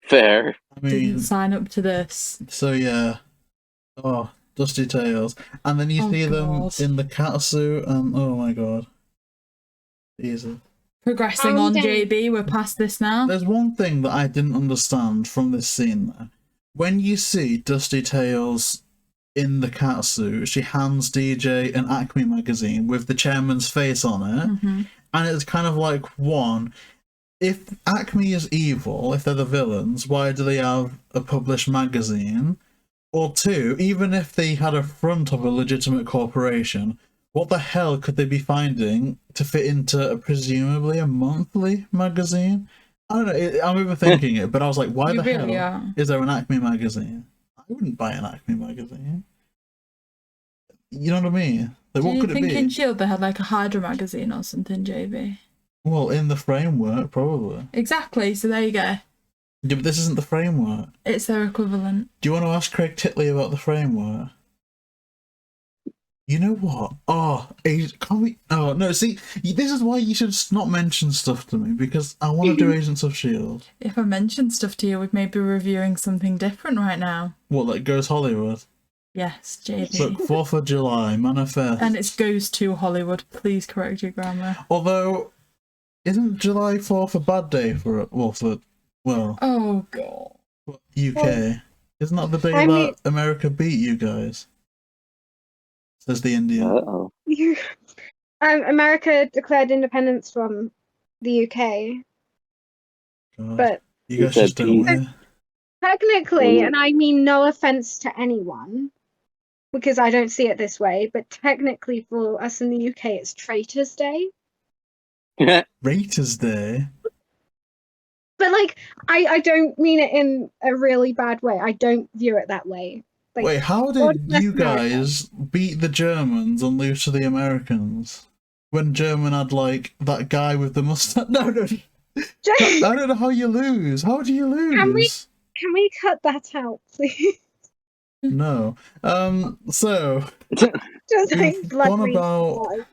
Fair. I mean, Didn't sign up to this. so yeah. Oh, Dusty Tales. And then you Oh, see them God. in the cat suit, and oh my god. Jesus. Progressing on, JB. We're past this now. There's one thing that I didn't understand from this scene there. When you see Dusty Tales in the cat suit, she hands DJ an Acme magazine with the chairman's face on it, Mm-hmm. and it's kind of like, one, if Acme is evil, if they're the villains, why do they have a published magazine? Or two, even if they had a front of a legitimate corporation, what the hell could they be finding to fit into presumably a monthly magazine? I don't know, I'm overthinking it, but I was like, why You the really hell are. is there an Acme magazine? I wouldn't buy an Acme magazine. You know what I mean? Like, Do what you could it think be? in S.H.I.E.L.D. they had like a Hydra magazine or something, JB? Well, in the framework, probably. Exactly, so there you go. Yeah, but this isn't the framework. It's their equivalent. Do you want to ask Craig Titley about the framework? You know what? Oh, can't we? Oh, no, see, this is why you should not mention stuff to me, because I want to do Agents of S.H.I.E.L.D. If I mentioned stuff to you, we may be reviewing something different right now. What, like Goes Hollywood? Yes, JB. Look, 4th of July, manifest. And it goes to Hollywood. Please correct your grammar. Although, isn't July 4th a bad day for it? Well, Oh, God. UK. Isn't that the day I mean- that America beat you guys? Says the Indian. Uh-oh. America declared independence from the UK, God. but You guys You just said don't peace. win. technically, Ooh. and I mean no offense to anyone, because I don't see it this way, but technically for us in the UK, it's Traitors' Day. Raiders Day. But like, I don't mean it in a really bad way. I don't view it that way. Like, Wait, how God did bless you America. guys beat the Germans and lose to the Americans? When German had, like, that guy with the mustache? No, no. I don't know how you lose. How do you lose? Can we cut that out, please? No. So, Just like we've blood gone rage about blood.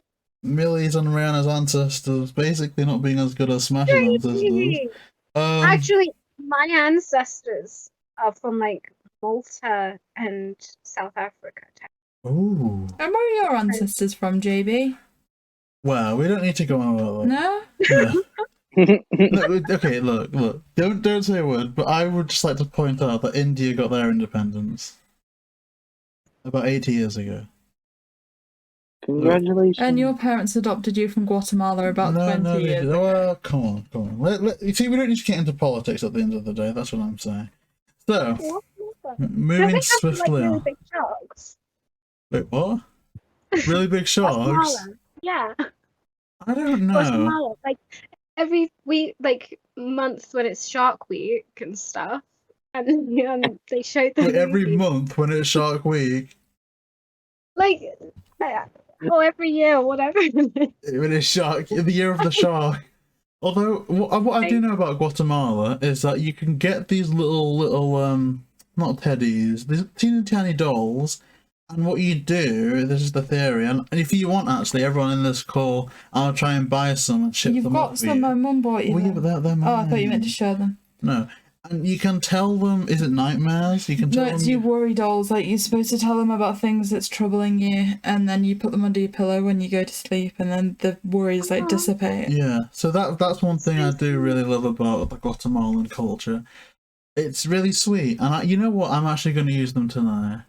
Millie's and Rihanna's ancestors basically not being as good as Smash's ancestors. JB. Actually, my ancestors are from like Malta and South Africa. Ooh. And where are your ancestors from, JB? Well, we don't need to go on about that. No? No, okay, look. Don't say a word, but I would just like to point out that India got their independence about 80 years ago. Congratulations. And your parents adopted you from Guatemala about 20 years ago. Well, come on. You see, we don't need to get into politics at the end of the day. That's what I'm saying. So, moving Don't they have, swiftly like, really on. big sharks? Wait, what? Really big sharks? Guatemala. Yeah. I don't know. Guatemala. Like every week, like month when it's Shark Week and stuff, and they showed the Wait, every movie. month when it's Shark Week, Like, or every year or whatever. when it's Shark, the year of the shark. Although, what I do know about Guatemala is that you can get these little, not teddies, these teeny tiny dolls, and what you do, this is the theory, and if you want, actually, everyone in this call, I'll try and buy some and ship You've them got up some, for you. my mum bought you Well, yeah, them. but they're mine. Oh, I thought you meant to show them. No. And you can tell them, is it nightmares? You can tell No, it's them... your worry dolls. Like, you're supposed to tell them about things that's troubling you, and then you put them under your pillow when you go to sleep, and then the worries, like, dissipate. Yeah, so that's one thing I do really love about the Guatemalan culture. It's really sweet, and you know what? I'm actually going to use them tonight.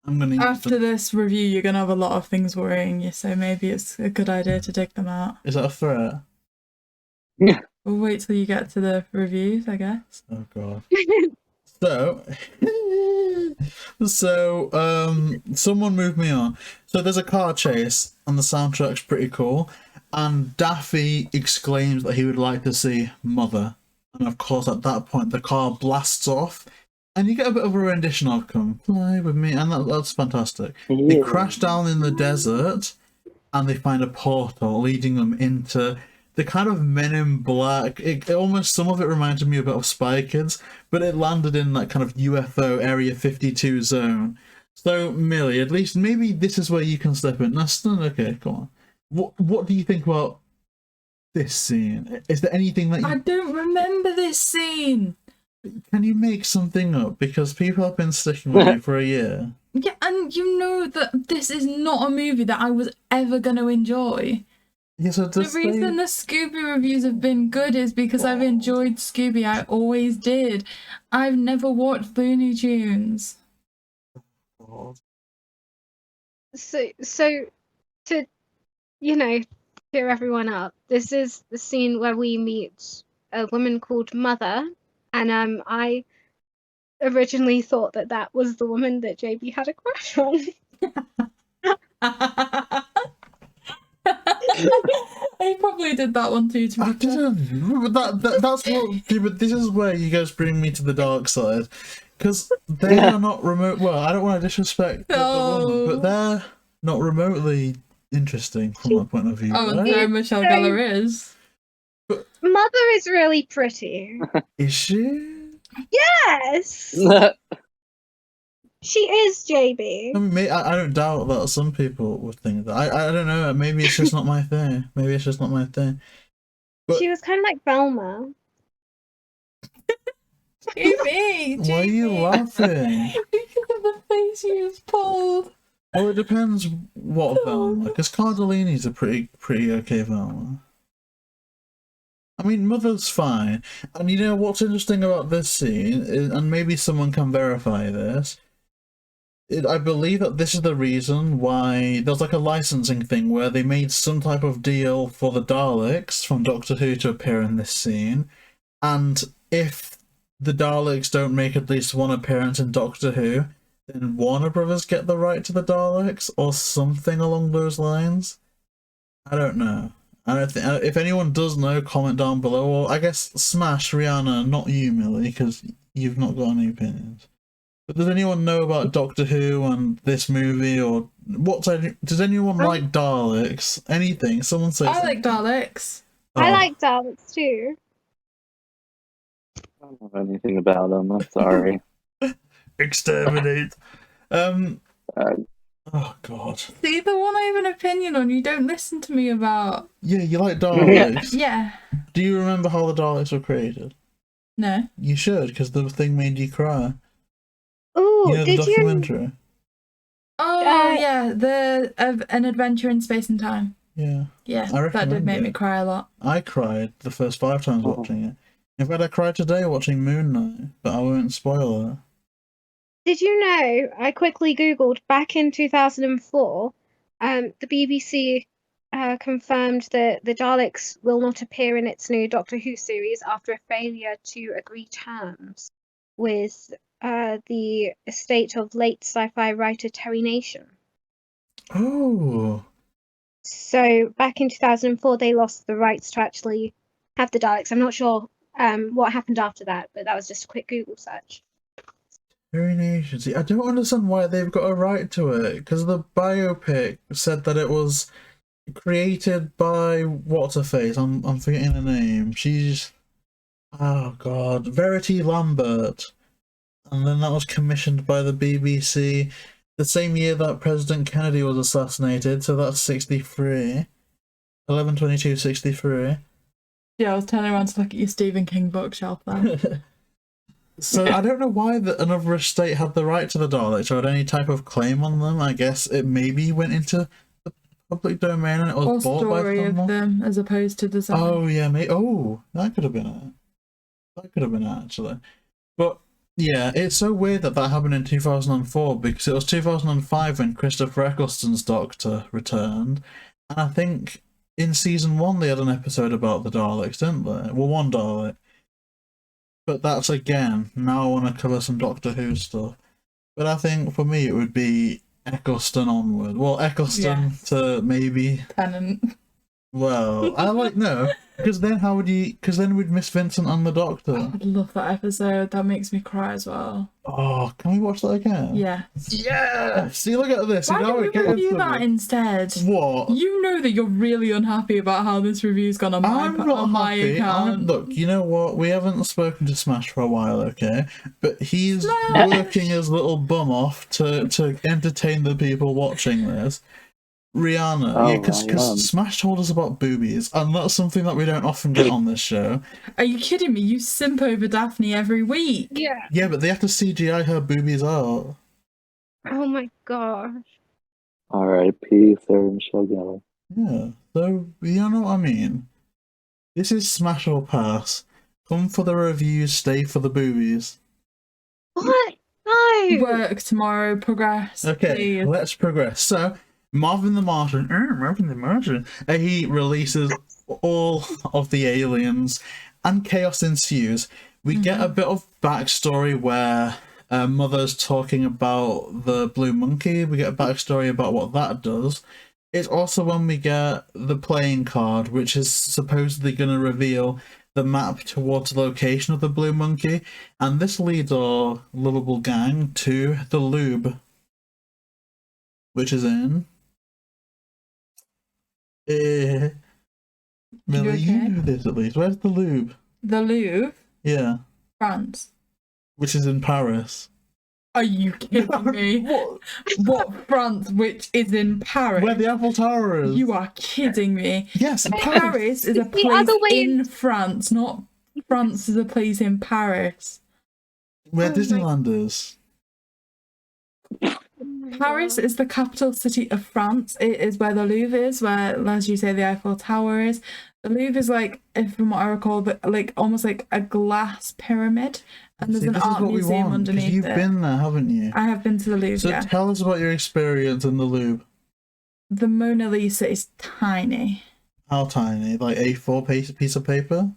I'm going to use After them. this review, you're going to have a lot of things worrying you, so maybe it's a good idea to take them out. Is that a threat? We'll wait till you get to the reviews, I guess. Oh god. So, someone moved me on. So there's a car chase, and the soundtrack's pretty cool. And Daffy exclaims that he would like to see Mother. And of course, at that point, the car blasts off, and you get a bit of a rendition of "Come Fly With Me," and that's fantastic. They crash down in the desert, and they find a portal leading them into the kind of Men in Black. It almost, some of it reminded me a bit of Spy Kids, but it landed in that kind of UFO Area 52 zone. So, Millie, at least maybe this is where you can step in. Okay, come on. What do you think about this scene? Is there anything that I don't remember this scene. Can you make something up? Because people have been sticking with you for a year. Yeah, and you know that this is not a movie that I was ever going to enjoy. Yeah, so The reason the Scooby reviews have been good is because I've enjoyed Scooby. I always did. I've never watched Looney Tunes. So to, cheer everyone up, this is the scene where we meet a woman called Mother, and I originally thought that was the woman that JB had a crush on. I probably did that one too. I didn't. That's what. But this is where you guys bring me to the dark side, because they are not remote. Well, I don't want to disrespect the woman, but they're not remotely interesting from my point of view. Oh, right? there Michelle Gellar is. Mother is really pretty. Is she? Yes, she is, JB. I mean, I don't doubt that some people would think that. I don't know. Maybe it's just not my thing. Maybe it's just not my thing. But She was kind of like Velma. JB, why are you laughing? Because of the face you just pulled. Well, it depends what Velma. Because Cardellini's a pretty okay Velma. I mean, Mother's fine. And you know what's interesting about this scene, and maybe someone can verify this, I believe that this is the reason why there's like a licensing thing where they made some type of deal for the Daleks from Doctor Who to appear in this scene, and if the Daleks don't make at least one appearance in Doctor Who, then Warner Brothers get the right to the Daleks, or something along those lines. I don't know. I don't think, if anyone does know, comment down below, or I guess smash Rihanna, not you, Millie, because you've not got any opinions. But does anyone know about Doctor Who and this movie, or does anyone like Daleks? Anything? Someone says. I like Daleks. I Oh. like Daleks too. I don't know anything about them. I'm sorry. Exterminate. Oh God. See, the one I have an opinion on, you don't listen to me about. Yeah, you like Daleks. Yeah. Do you remember how the Daleks were created? No. You should, because the thing made you cry. Oh, You know the did you? documentary? Oh, yeah, An Adventure in Space and Time. Yeah. Yeah, I that did recommend make me it. cry a lot. I cried the first 5 times Oh. watching it. In fact, I cried today watching Moon Knight, but I won't spoil it. Did you know? I quickly googled back in 2004. The BBC confirmed that the Daleks will not appear in its new Doctor Who series after a failure to agree terms with the estate of late sci-fi writer Terry Nation. Oh. So back in 2004, they lost the rights to actually have the Daleks. I'm not sure what happened after that, but that was just a quick Google search. Very nation. See, I don't understand why they've got a right to it, because the biopic said that it was created by what's-her-face. I'm forgetting her name. She's... Oh, God. Verity Lambert. And then that was commissioned by the BBC the same year that President Kennedy was assassinated, so that's 63. 11/22/63. Yeah, I was turning around to look at your Stephen King bookshelf there. So I don't know why another estate had the right to the Daleks or had any type of claim on them. I guess it maybe went into the public domain and it Or was bought by story of someone. them as opposed to design. Oh yeah, that could have been it. That could have been it actually. But yeah, it's so weird that happened in 2004 because it was 2005 when Christopher Eccleston's Doctor returned, and I think in season 1 they had an episode about the Daleks, didn't they? Well, one Dalek. But that's again, now I want to cover some Doctor Who stuff. But I think for me it would be Eccleston onward. Well, Eccleston to maybe... Tennant. Well, I like, no. Because then how would you... Because then we'd miss Vincent and the Doctor. I love that episode. That makes me cry as well. Oh, can we watch that again? Yeah. Yeah! See, look at this. Why You know don't it we gets review to that me. instead? What? You know that you're really unhappy about how this review's gone on my, I'm not on my happy. account. Look, you know what? We haven't spoken to Smash for a while, okay? But he's Smash! working his little bum off to entertain the people watching this. Rihanna, Oh, because I am. Smash told us about boobies, and that's something that we don't often get on this show. Are you kidding me? You simp over Daphne every week. Yeah. Yeah, but they have to CGI her boobies out. Oh my gosh. R.I.P. Sarah Michelle Gellar. Yeah, so you know what I mean? This is Smash or Pass. Come for the reviews, stay for the boobies. What? No. Work tomorrow, progress. Okay, please. let's progress. So, Marvin the Martian, he releases all of the aliens and chaos ensues. We get a bit of backstory where Mother's talking about the blue monkey. We get a backstory about what that does. It's also when we get the playing card, which is supposedly going to reveal the map towards the location of the blue monkey. And this leads our lovable gang to the lube, which is in... Millie, okay? you know this at least. Where's the lube? The Louvre, Yeah, France. which is in Paris. Are you kidding me? What? What France, which is in Paris? Where the Eiffel Tower is? You are kidding me. Yes, in Paris. Paris is a The place other way- in France, not France is a place in Paris. Where Oh my- Disneyland is. Paris is the capital city of France. It is where the Louvre is, where, as you say, the Eiffel Tower is. The Louvre is like, if from what I recall, like almost like a glass pyramid, and there's See, an this is art what we museum want, 'cause underneath you've it. been there, haven't you? I have been to the Louvre. So Yeah. tell us about your experience in the Louvre. The Mona Lisa is tiny. How tiny? Like A4 piece of paper?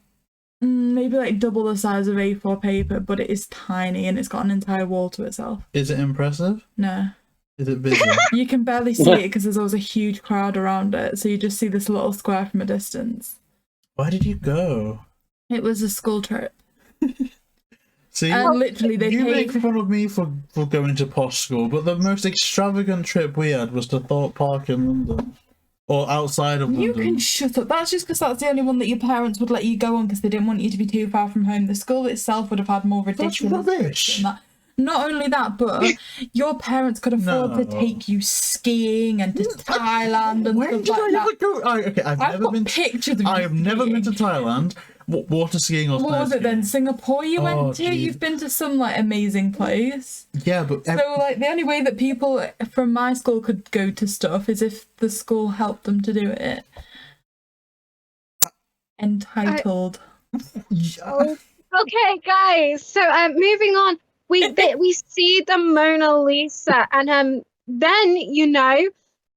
Maybe like double the size of A4 paper, but it is tiny and it's got an entire wall to itself. Is it impressive? No. Is it busy? You can barely see it because there's always a huge crowd around it, so you just see this little square from a distance. Why did you go? It was a school trip. See, And literally, they you paid. make fun of me for going to posh school, but the most extravagant trip we had was to Thorpe Park in London. Or outside of You London. can shut up. That's just because that's the only one that your parents would let you go on because they didn't want you to be too far from home. The school itself would have had more ridiculous. That's rubbish. than that. Not only that, but your parents could afford to No. take you skiing and to Thailand and When stuff did like I that. ever go? Okay, I've never got been. pictures of I you have never been to skiing. Thailand. Water skiing or What snow was it then? skiing. Singapore you Oh, went to? geez. You've been to some like amazing place. Yeah, but So like the only way that people from my school could go to stuff is if the school helped them to do it. Entitled. Oh, okay, guys. So moving on. We see the Mona Lisa, and then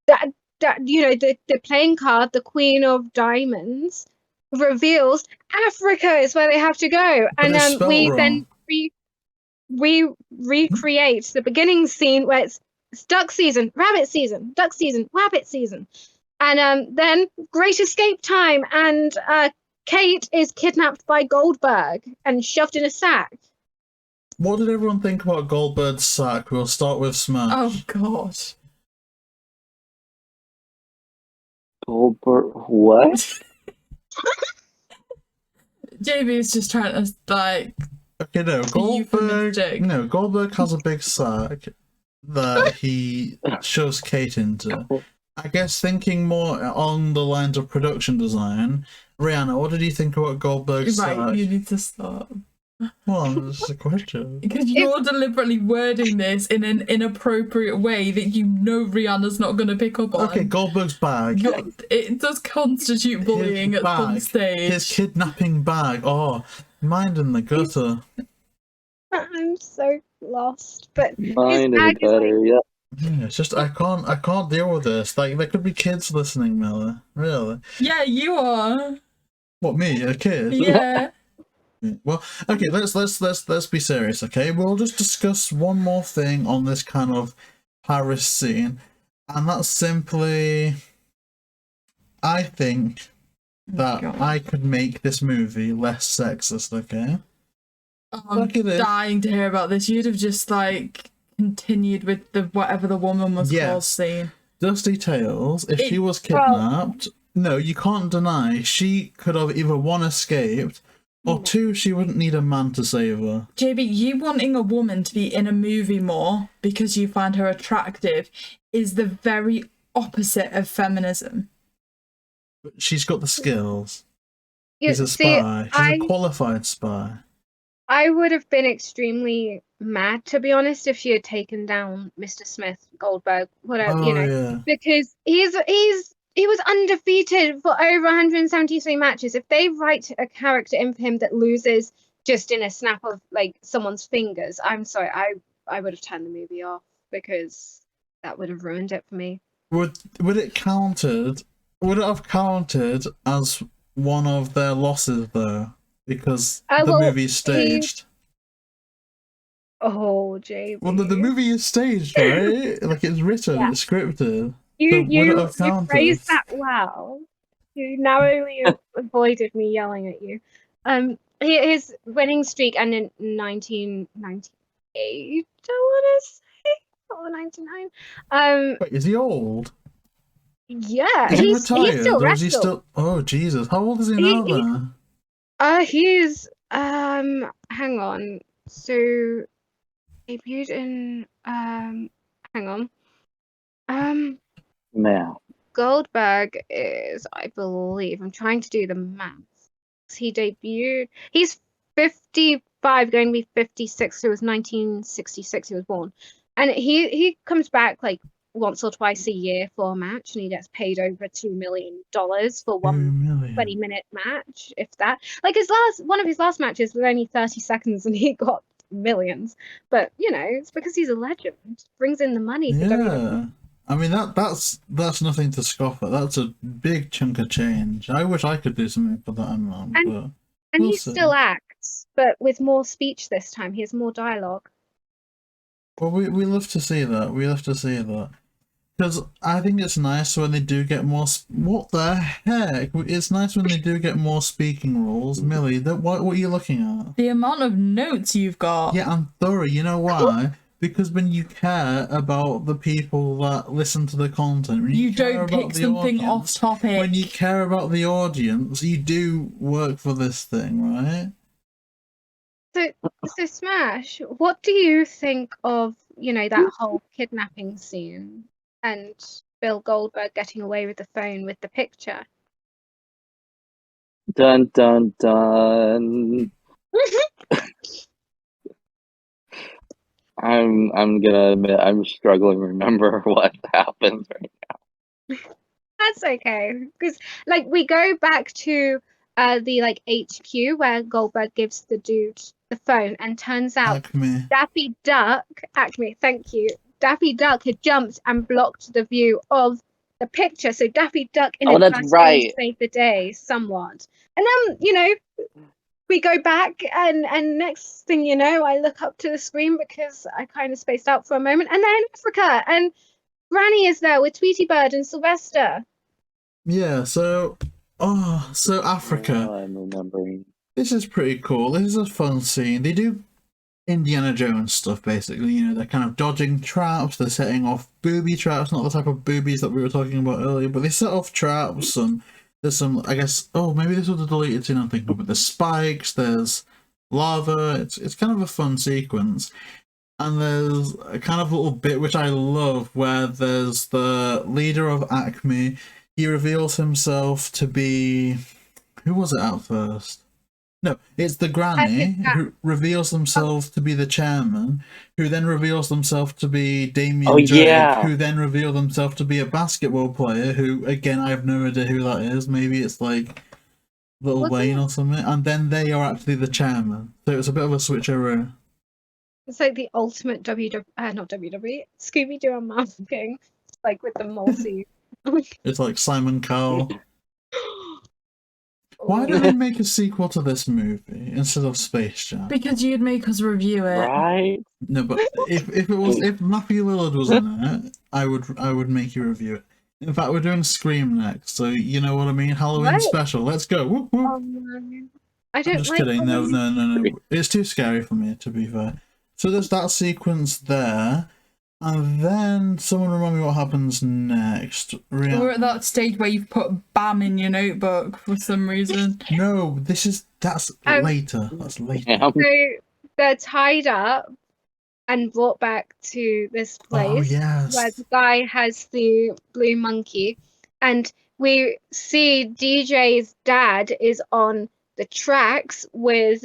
that the playing card, the Queen of Diamonds, reveals Africa is where they have to go, But and it's spelled we wrong. then we recreate the beginning scene where it's duck season, rabbit season, duck season, rabbit season, and then Great Escape time, and Kate is kidnapped by Goldberg and shoved in a sack. What did everyone think about Goldberg's sack? We'll start with smASH. Oh god. Goldberg, what? JB is just trying to like. Okay, no, euphemistic. Goldberg has a big sack that he shoves Kate into. I guess thinking more on the lines of production design, Rihanna, what did you think about Goldberg's Right, sack? you need to stop. Well, this is a question. Because you're deliberately wording this in an inappropriate way that you know Rihanna's not going to pick up on. Okay, Goldberg's bag. It does constitute bullying His at some bag. stage. His kidnapping bag. Oh, mind in the gutter. I'm so lost, but Mine is bag is better, yeah. Yeah, it's just I can't deal with this. Like there could be kids listening, Miller. Really? Yeah, you are. What, me? A kid? Yeah. Well, okay, let's be serious, okay? We'll just discuss one more thing on this kind of Paris scene, and that's simply I think that God. I could make this movie less sexist, okay? I'm Look at this. dying to hear about this. You'd have just like continued with the whatever the woman was Yes. called scene. Dusty Tales, if she was kidnapped, no, you can't deny she could have either one, escaped, or two, she wouldn't need a man to save her. JB, you wanting a woman to be in a movie more because you find her attractive is the very opposite of feminism. But she's got the skills. You She's a see, spy. She's a qualified spy. I would have been extremely mad, to be honest, if she had taken down Mr. Smith, Goldberg, whatever, Oh, yeah. because he was undefeated for over 173 matches. If they write a character in for him that loses just in a snap of like someone's fingers, I'm sorry, I would have turned the movie off because that would have ruined it for me. Would it have counted as one of their losses though? Because the well, movie's staged. Oh, JB. Well, the movie is staged, right? Like it's written, Yeah. it's scripted. You would it have you counted? phrased that well. You narrowly avoided me yelling at you. His winning streak ended in 1998, I want to say, or 99. Wait, is he old? Yeah, Is he he retired? still Or is he wrestles. still? Oh Jesus! How old is he now then? He's hang on. So debuted in hang on. Now. Goldberg is, I believe, I'm trying to do the maths. He debuted. He's 55, going to be 56. So it was 1966 he was born, and he comes back like once or twice a year for a match, and he gets paid over $2 million for one 20-minute match, if that. Like one of his last matches was only 30 seconds, and he got millions. But it's because he's a legend. Brings in the money for WWE. Yeah. I mean that's nothing to scoff at. That's a big chunk of change. I wish I could do something for that amount. And but he we'll see. still acts, but with more speech this time. He has more dialogue. Well, we love to see that. We love to see that. Because I think it's nice when they do get more. What the heck? It's nice when they do get more speaking roles. Millie, what are you looking at? The amount of notes you've got. Yeah, I'm thorough. You know why? Because when you care about the people that listen to the content, when You care don't about pick the something off audience, topic. when you care about the audience, you do work for this thing, right? So Smash, what do you think of, that whole kidnapping scene and Bill Goldberg getting away with the phone with the picture? Dun dun dun. I'm gonna admit I'm struggling to remember what happens right now. That's okay, because we go back to the HQ where Goldberg gives the dude the phone, and turns out Acme. Daffy Duck, Acme, thank you. Daffy Duck had jumped and blocked the view of the picture, so Daffy Duck that's right. saved the day somewhat. And then, we go back, and next thing you know, I look up to the screen because I kind of spaced out for a moment, and they're in Africa, and Granny is there with Tweety Bird and Sylvester. Yeah, so Africa. Oh, I'm remembering. This is pretty cool. This is a fun scene. They do Indiana Jones stuff, basically. You know, they're kind of dodging traps, they're setting off booby traps, not the type of boobies that we were talking about earlier, but they set off traps, and there's some, I guess, maybe this was a deleted scene I'm thinking of, but there's spikes, there's lava, it's kind of a fun sequence. And there's a kind of little bit which I love where there's the leader of Acme. He reveals himself to be... Who was it at first? No, it's the granny who reveals themselves to be the chairman, who then reveals themselves to be Damien Drake, who then reveal themselves to be a basketball player, who, again, I have no idea who that is. Maybe it's like Lil Wayne or something. And then they are actually the chairman. So it's a bit of a switcheroo. It's like the ultimate not WWE, Scooby Doo unmasking, with the multi. It's like Simon Cowell. Why don't they make a sequel to this movie instead of Space Jam? Because you'd make us review it. Right? No, but if Matthew Lillard was in it, I would make you review it. In fact, we're doing Scream next, so you know what I mean. Halloween special. Let's go. Whoop, whoop. Oh, no. I don't I'm just like kidding. No. It's too scary for me, to be fair. So there's that sequence there, and then someone remind me what happens next. We're at that stage where you've put BAM in your notebook for some reason. No, that's later. That's later. So they're tied up and brought back to this place where the guy has the blue monkey, and we see DJ's dad is on the tracks with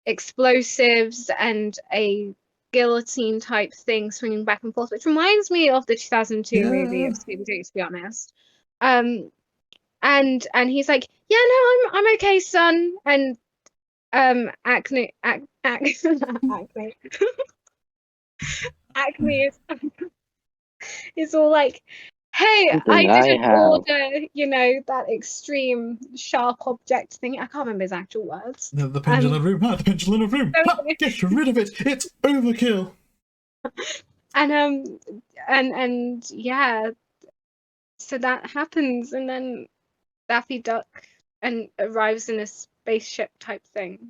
explosives and a guillotine type thing swinging back and forth, which reminds me of the 2002 movie of Scooby Doo, to be honest. And he's like, yeah, no, I'm okay, son. And Acme is all like, hey, I didn't order, that extreme sharp object thing. I can't remember his actual words. The pendulum room. The pendulum room. Get rid of it. It's overkill. And yeah, so that happens, and then Daffy Duck arrives in a spaceship type thing.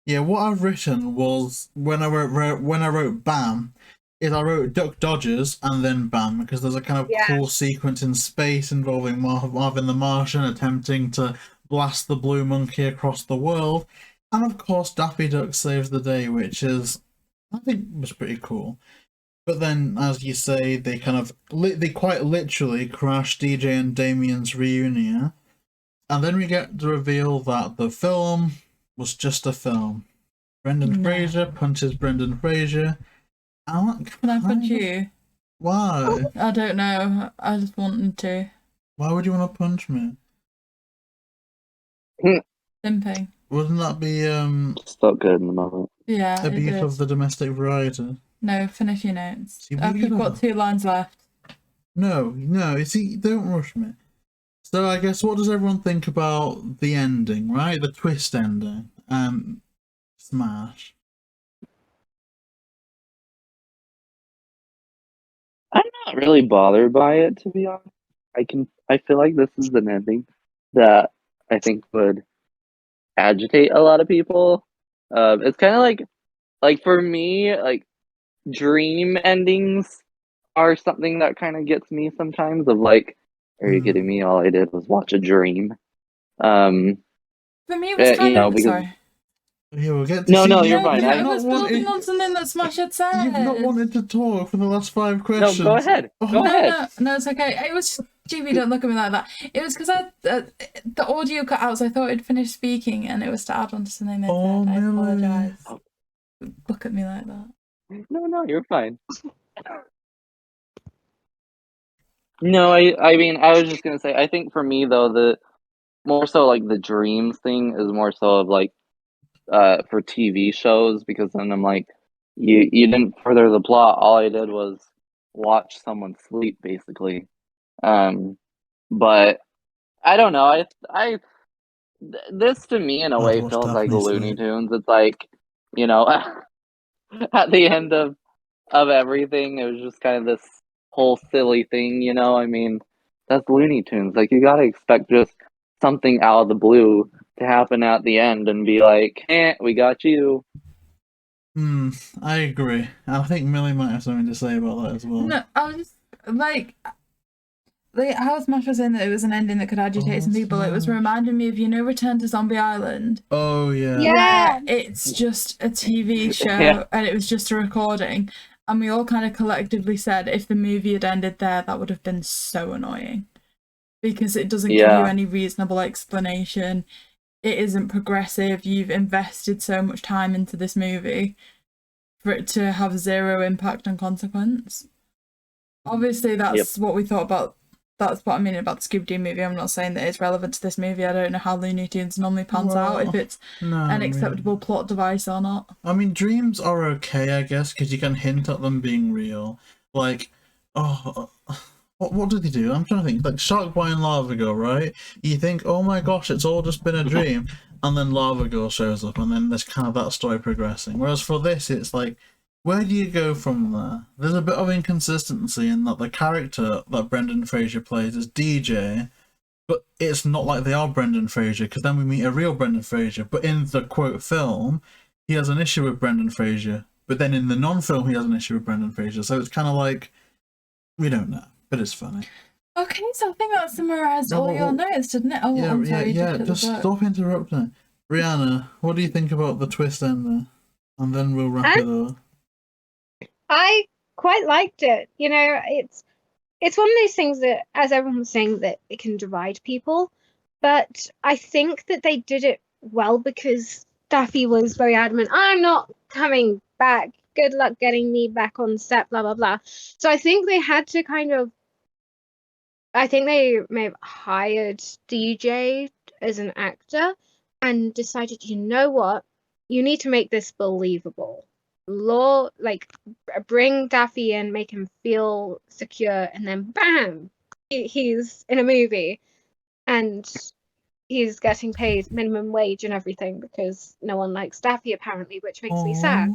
Yeah, what I've written was when I wrote BAM, is I wrote Duck Dodgers and then BAM, because there's a kind of cool sequence in space involving Marvin the Martian attempting to blast the blue monkey across the world, and of course Daffy Duck saves the day, which is, I think, was pretty cool. But then, as you say, they they quite literally crash DJ and Damien's reunion, and then we get the reveal that the film was just a film. Brendan Fraser punches Brendan Fraser. Can I punch you? Why? I don't know. I just wanted to. Why would you want to punch me? Simping. Wouldn't that be It's not good in the moment. Yeah. abuse of the domestic variety? No, finish your notes. See, We've got 2 lines left. No. You see, don't rush me. So I guess, what does everyone think about the ending, right? The twist ending. SMASH. I don't not really bothered by it, to be honest. I feel like this is an ending that I think would agitate a lot of people. It's kind of like for me, like dream endings are something that kind of gets me sometimes. Of like, are you kidding me? All I did was watch a dream. For me, it was kind of because sorry. Yeah, we'll get to No, see no, you- you're fine. you've I not was building wanted- on something that SMASH had said. You've not wanted to talk for the last 5 no, questions. go ahead. Go Oh. ahead. No, it's okay. It was GB. Don't look at me like that. It was because the audio cut out, so I thought I'd finished speaking, and it was to add on to something they Oh, said. I Millie. apologise. Look at me like that. No, you're fine. No, I mean, I was just gonna say, I think for me though, the more so like the dreams thing is more so of like for TV shows, because then I'm like, you didn't further the plot. All I did was watch someone sleep, basically. But I don't know. This to me in a I'd way watch feels like Daphne Looney sleep. Tunes. It's like, you know, at the end of everything, it was just kind of this whole silly thing, you know? I mean, that's Looney Tunes. Like, you gotta expect just something out of the blue to happen at the end and be like, we got you. I agree. I think Millie might have something to say about that as well. No, I was just like how SMASH was saying that it was an ending that could agitate some people. It was SMASH. reminding me of Return to Zombie Island. Oh, yeah. Yeah. Where it's just a TV show Yeah. and it was just a recording, and we all kind of collectively said if the movie had ended there, that would have been so annoying because it doesn't give you Yeah. any reasonable explanation. It isn't progressive. You've invested so much time into this movie for it to have zero impact and consequence. Obviously, that's what we thought about. That's what I mean about the Scooby Doo movie. I'm not saying that it's relevant to this movie. I don't know how Looney Tunes normally pans out, if it's an acceptable plot device or not. I mean, dreams are okay, I guess, because you can hint at them being real. Like, what did he do? I'm trying to think. Like Shark Boy and Lava Girl, right? You think, oh my gosh, it's all just been a dream, and then Lava Girl shows up, and then there's kind of that story progressing. Whereas for this, it's like, where do you go from there? There's a bit of inconsistency in that the character that Brendan Fraser plays is DJ, but it's not like they are Brendan Fraser, because then we meet a real Brendan Fraser. But in the quote film, he has an issue with Brendan Fraser, but then in the non-film, he has an issue with Brendan Fraser. So it's kind of like, we don't know, but it's funny. Okay, so I think that summarised all your notes, didn't it? Oh, Yeah, I'm sorry. just stop interrupting. Rihanna, what do you think about the twist end there? And then we'll wrap it up. I quite liked it. You know, it's one of those things that, as everyone was saying, that it can divide people. But I think that they did it well because Daffy was very adamant, I'm not coming back. Good luck getting me back on set, blah, blah, blah. So I think they had to I think they may have hired DJ as an actor and decided, you know what? You need to make this believable. Bring Daffy in, make him feel secure, and then bam, he's in a movie, and he's getting paid minimum wage and everything because no one likes Daffy apparently, which makes me sad.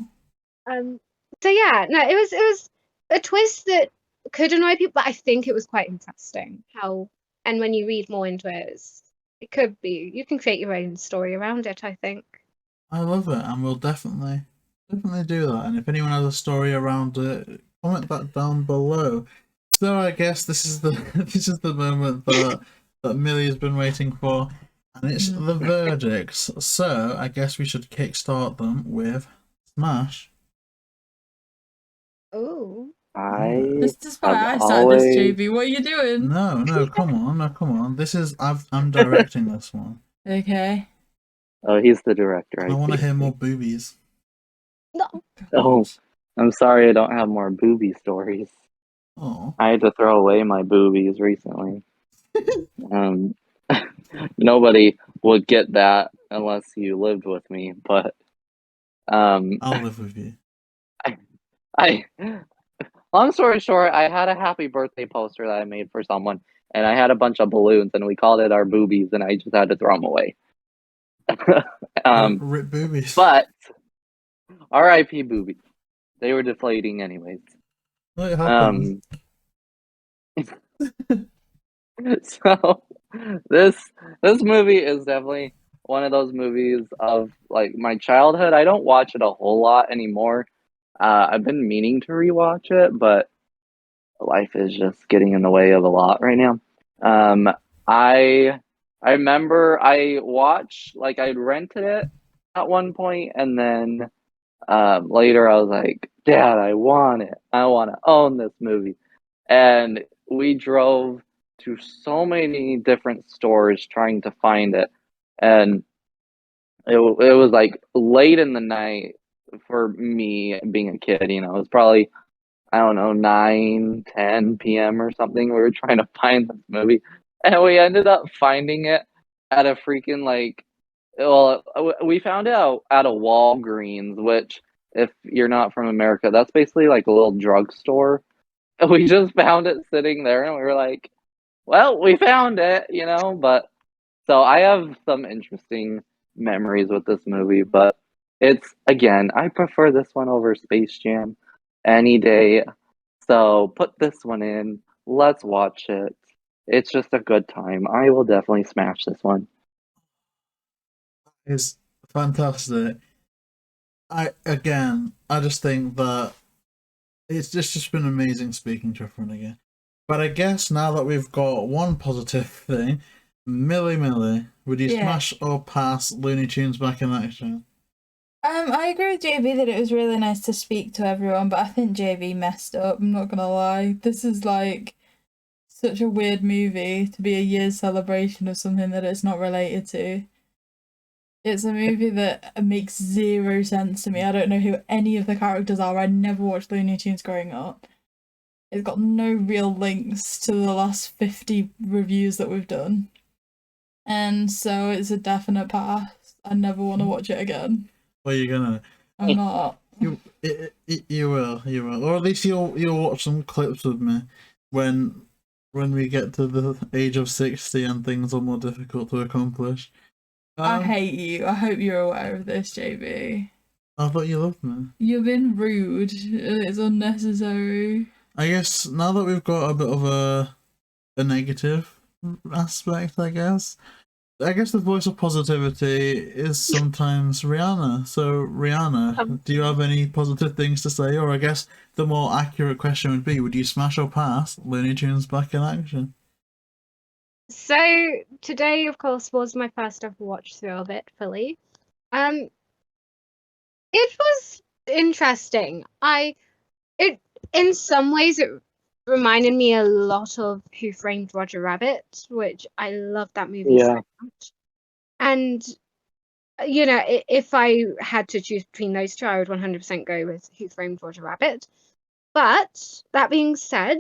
So yeah, no, it was a twist that could annoy people, but I think it was quite interesting how, and when you read more into it, it could be, you can create your own story around it, I think. I love it, and we'll definitely do that. And if anyone has a story around it, comment that down below. So I guess this is the moment that Millie has been waiting for, and it's the verdicts. So I guess we should kickstart them with SMASH. Oh. This is why I started this, JB. What are you doing? No, come on. I'm directing this one. Okay. Oh, he's the director. I want to hear more boobies. No. Oh, I'm sorry I don't have more booby stories. Oh. I had to throw away my boobies recently. Nobody would get that unless you lived with me, but I'll live with you. Long story short, I had a happy birthday poster that I made for someone, and I had a bunch of balloons, and we called it our boobies, and I just had to throw them away. Rip boobies. But R.I.P. boobies. They were deflating anyways. It happens. So this this movie is definitely one of those movies of like my childhood. I don't watch it a whole lot anymore. I've been meaning to rewatch it, but life is just getting in the way of a lot right now. Um, I remember I watched like I rented it at one point, and then later I was like, Dad, I want it. I want to own this movie. And we drove to so many different stores trying to find it. And it was like late in the night for me being a kid, you know, it was probably, I don't know, 9, 10 p.m. or something. We were trying to find this movie. And we ended up finding it at a freaking like, well, we found it out at a Walgreens, which, if you're not from America, that's basically like a little drugstore. And we just found it sitting there, and we were like, "Well, we found it," you know. But so I have some interesting memories with this movie, but it's again, I prefer this one over Space Jam any day. So put this one in. Let's watch it. It's just a good time. I will definitely smash this one. It's fantastic. I just think that it's just been amazing speaking to everyone again. But I guess now that we've got one positive thing, Millie, would you Yeah. smash or pass Looney Tunes back in action? I agree with JV that it was really nice to speak to everyone, but I think JV messed up, I'm not gonna lie. This is like such a weird movie to be a year's celebration of something that it's not related to. It's a movie that makes zero sense to me. I don't know who any of the characters are. I never watched Looney Tunes growing up. It's got no real links to the last 50 reviews that we've done. And so it's a definite pass. I never want to watch it again. Well, you're gonna. I'm not. You will, or at least you'll watch some clips with me when we get to the age of 60 and things are more difficult to accomplish. I hate you. I hope you're aware of this, JB. I thought you loved me. You've been rude. It's unnecessary. I guess now that we've got a bit of a negative aspect, I guess the voice of positivity is sometimes Rihanna. So Rihanna, do you have any positive things to say? Or I guess the more accurate question would be, would you smash or pass Looney Tunes back in action? So today, of course, was my first ever watch through of it fully. It was interesting. It in some ways it reminded me a lot of Who Framed Roger Rabbit, which I love that movie so much. And you know, if I had to choose between those two, I would 100% go with Who Framed Roger Rabbit. But that being said,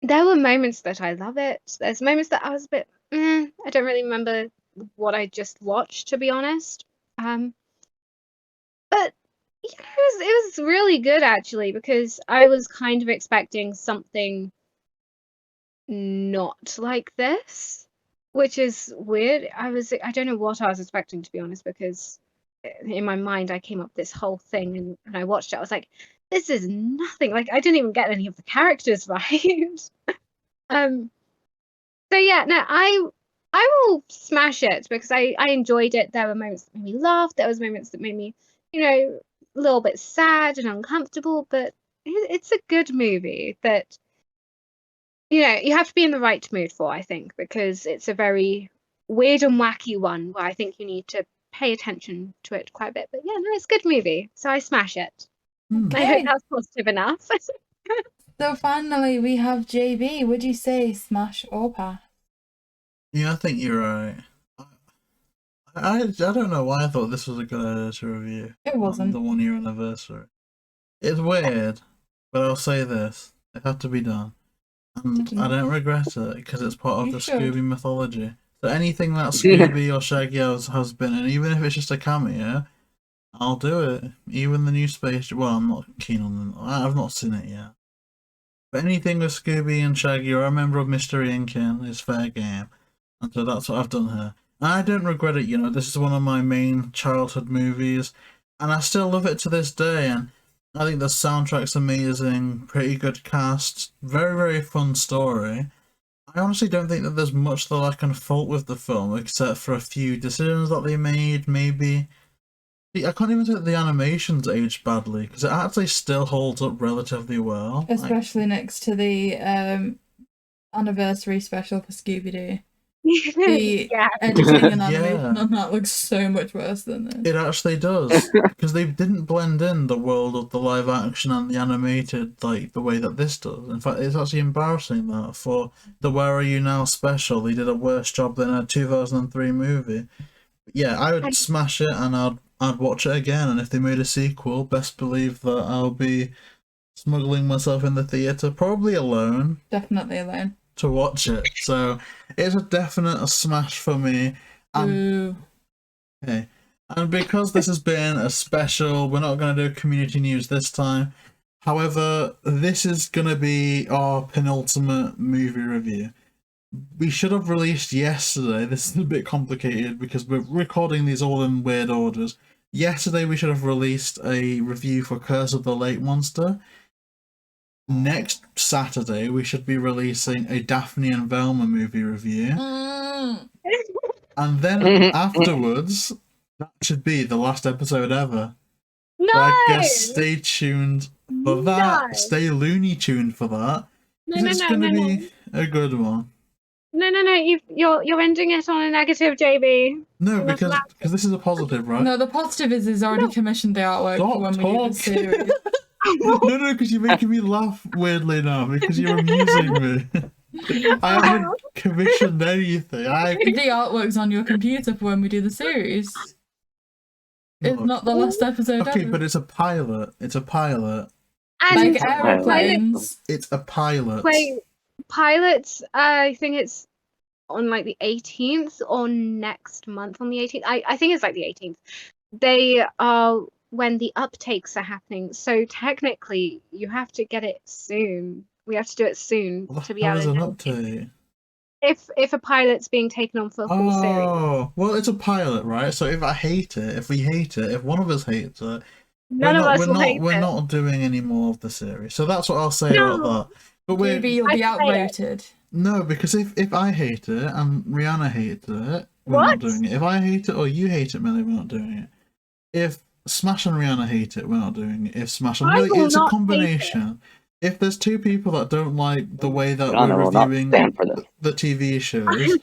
there were moments that I love it. There's moments that I was a bit, I don't really remember what I just watched, to be honest. But you know, it was really good actually, because I was kind of expecting something not like this, which is weird. I don't know what I was expecting, to be honest, because in my mind I came up with this whole thing, and when I watched it, I was like, this is nothing. Like, I didn't even get any of the characters right. So yeah, no, I will smash it because I enjoyed it. There were moments that made me laugh. There was moments that made me, you know, a little bit sad and uncomfortable. But it's a good movie that, you know, you have to be in the right mood for, I think, because it's a very weird and wacky one where I think you need to pay attention to it quite a bit. But yeah, no, it's a good movie, so I smash it. I hope that's positive enough. So finally, we have JB. Would you say smash or pass? Yeah, I think you're right. I don't know why I thought this was a good idea to review. It wasn't. The 1 year anniversary. It's weird, but I'll say this: it had to be done, and I don't regret it because it's part of the Scooby mythology. So anything that Scooby or Shaggy has been in, even if it's just a cameo, I'll do it. Even the new Space. Well, I'm not keen on them. I've not seen it yet. But anything with Scooby and Shaggy or a member of Mystery Inc. is fair game. And so that's what I've done here. And I don't regret it, you know, this is one of my main childhood movies. And I still love it to this day. And I think the soundtrack's amazing, pretty good cast, very, very fun story. I honestly don't think that there's much that I can fault with the film, except for a few decisions that they made, maybe. I can't even say that the animation's aged badly, because it actually still holds up relatively well. Especially next to the anniversary special for Scooby Doo. The Yeah. editing and animation Yeah. on that looks so much worse than this. It actually does, because they didn't blend in the world of the live action and the animated like the way that this does. In fact, it's actually embarrassing that for the Where Are You Now special, they did a worse job than a 2003 movie. Yeah, I would smash it and I'd watch it again, and if they made a sequel, best believe that I'll be smuggling myself in the theatre, probably alone, Definitely alone. to watch it. So it's a definite smash for me. Ooh. Okay. And because this has been a special, we're not going to do community news this time. However, this is going to be our penultimate movie review. We should have released yesterday. This is a bit complicated because we're recording these all in weird orders. Yesterday we should have released a review for Curse of the Lake Monster. Next Saturday we should be releasing a Daphne and Velma movie review. And then afterwards, that should be the last episode ever. No! So I guess stay tuned for that. No. Stay Looney tuned for that. No, 'Cause no, it's no, going to no, be a good one. no, you're ending it on a negative, JB. No, You're not because allowed to. this is a positive, right? No, the positive is he's already commissioned the artwork Stop for when we do the talking. series. No, because you're making me laugh weirdly now because you're amusing me. I haven't commissioned anything. The artwork's on your computer for when we do the series. It's Look. not the last episode Okay, ever. but it's a pilot. It's a pilot. And Like aeroplanes. It's a pilot. wait, pilots, I think it's on like the 18th or next month on the 18th. I think it's like the 18th. They are when the uptakes are happening. So technically, you have to get it soon. We have to do it soon What to the be hell able is to an know update? if a pilot's being taken on for a full series. Oh, well, it's a pilot, right? So if I hate it, if we hate it, if one of us hates it, None of us will hate we're it. not doing any more of the series. So that's what I'll say No. about that. But we're Maybe you'll be I say it. outvoted. no, because if I hate it and Rihanna hates it, we're What? not doing it. If I hate it or you hate it, Millie, we're not doing it. If Smash and Rihanna hate it, we're not doing it. If Smash and I Millie, will it's a not hate combination. If there's two people that don't like the way that Rihanna we're will not reviewing stand for this. the TV shows,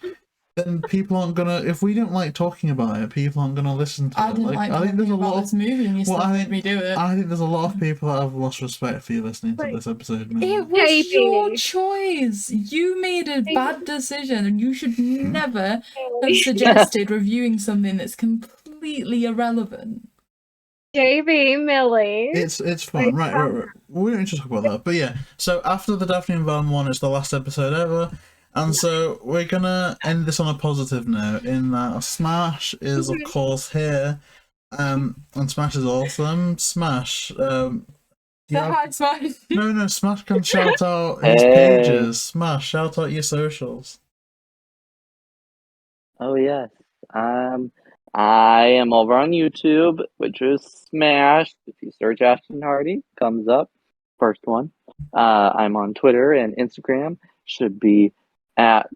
then people aren't gonna. If we don't like talking about it, people aren't gonna listen to I it. didn't like I think there's a talking about lot this of. movie and you Well, still I made think- me do it. I think there's a lot of people that have lost respect for you listening to Wait. this episode. Millie. It was JB. your choice. You made a bad decision and you should never have suggested reviewing something that's completely irrelevant. JB, Millie. It's fun, Like, right. We don't need to talk about that, but yeah. So after the Daphne and Velma one, it's the last episode ever, and so we're gonna end this on a positive note. In that Smash is of course here, and Smash is awesome. Smash, So hi, Smash. no, Smash can shout out his Hey. pages. Smash, shout out your socials. Oh yes. I am over on YouTube, which is smASH. If you search Ashton Hardy, comes up. First one. I'm on Twitter and Instagram. Should be at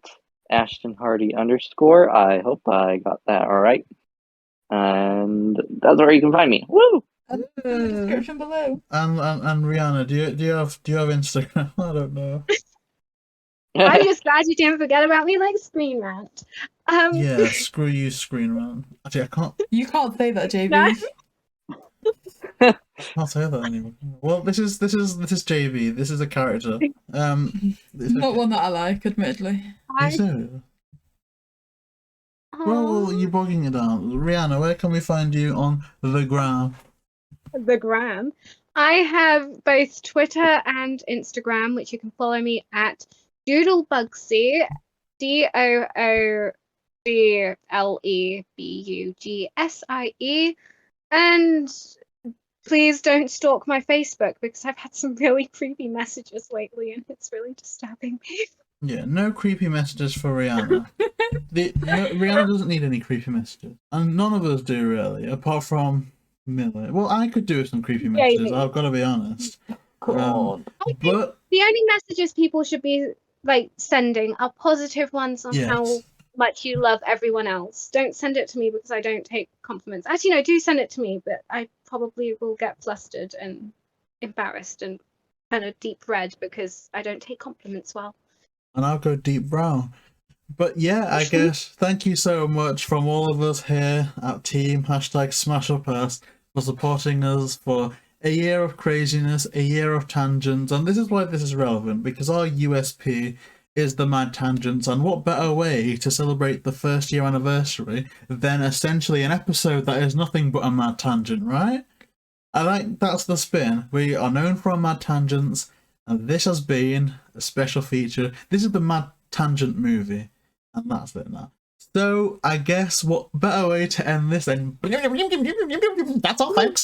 Ashton Hardy _. I hope I got that all right. And that's where you can find me. Woo! Description below. And Rihanna, do you have Instagram? I don't know. I'm just glad you didn't forget about me like Screen Rant. Yeah, screw you, Screen Rant. Actually, I can't. You can't say that, JB. No. Can't say that anymore. Well, this is JB. This is a character. It's Not okay. one that I like, admittedly. Is it? Well, you're bogging it down. Rihanna, where can we find you on the gram? The gram. I have both Twitter and Instagram, which you can follow me at DoodleBugsie, DoodleBugsie, and please don't stalk my Facebook because I've had some really creepy messages lately and it's really disturbing me. Yeah, no creepy messages for Rihanna. Rihanna doesn't need any creepy messages, and none of us do really, apart from Millie. Well, I could do with some creepy Jamie. messages, I've got to be honest. God. But The only messages people should be like sending are positive ones on how yes, much you love everyone else. Don't send it to me because I don't take compliments. Actually, no, do send it to me, but I probably will get flustered and embarrassed and kind of deep red because I don't take compliments well. and I'll go deep brown. But yeah, I guess thank you so much from all of us here at Team #SmashOrPass for supporting us for a year of craziness, a year of tangents, and this is why this is relevant, because our USP is the mad tangents, and what better way to celebrate the first year anniversary than essentially an episode that is nothing but a mad tangent, right? I think that's the spin. We are known for our mad tangents, and this has been a special feature. This is the mad tangent movie, and that's it now. So I guess what better way to end this than that's all, thanks.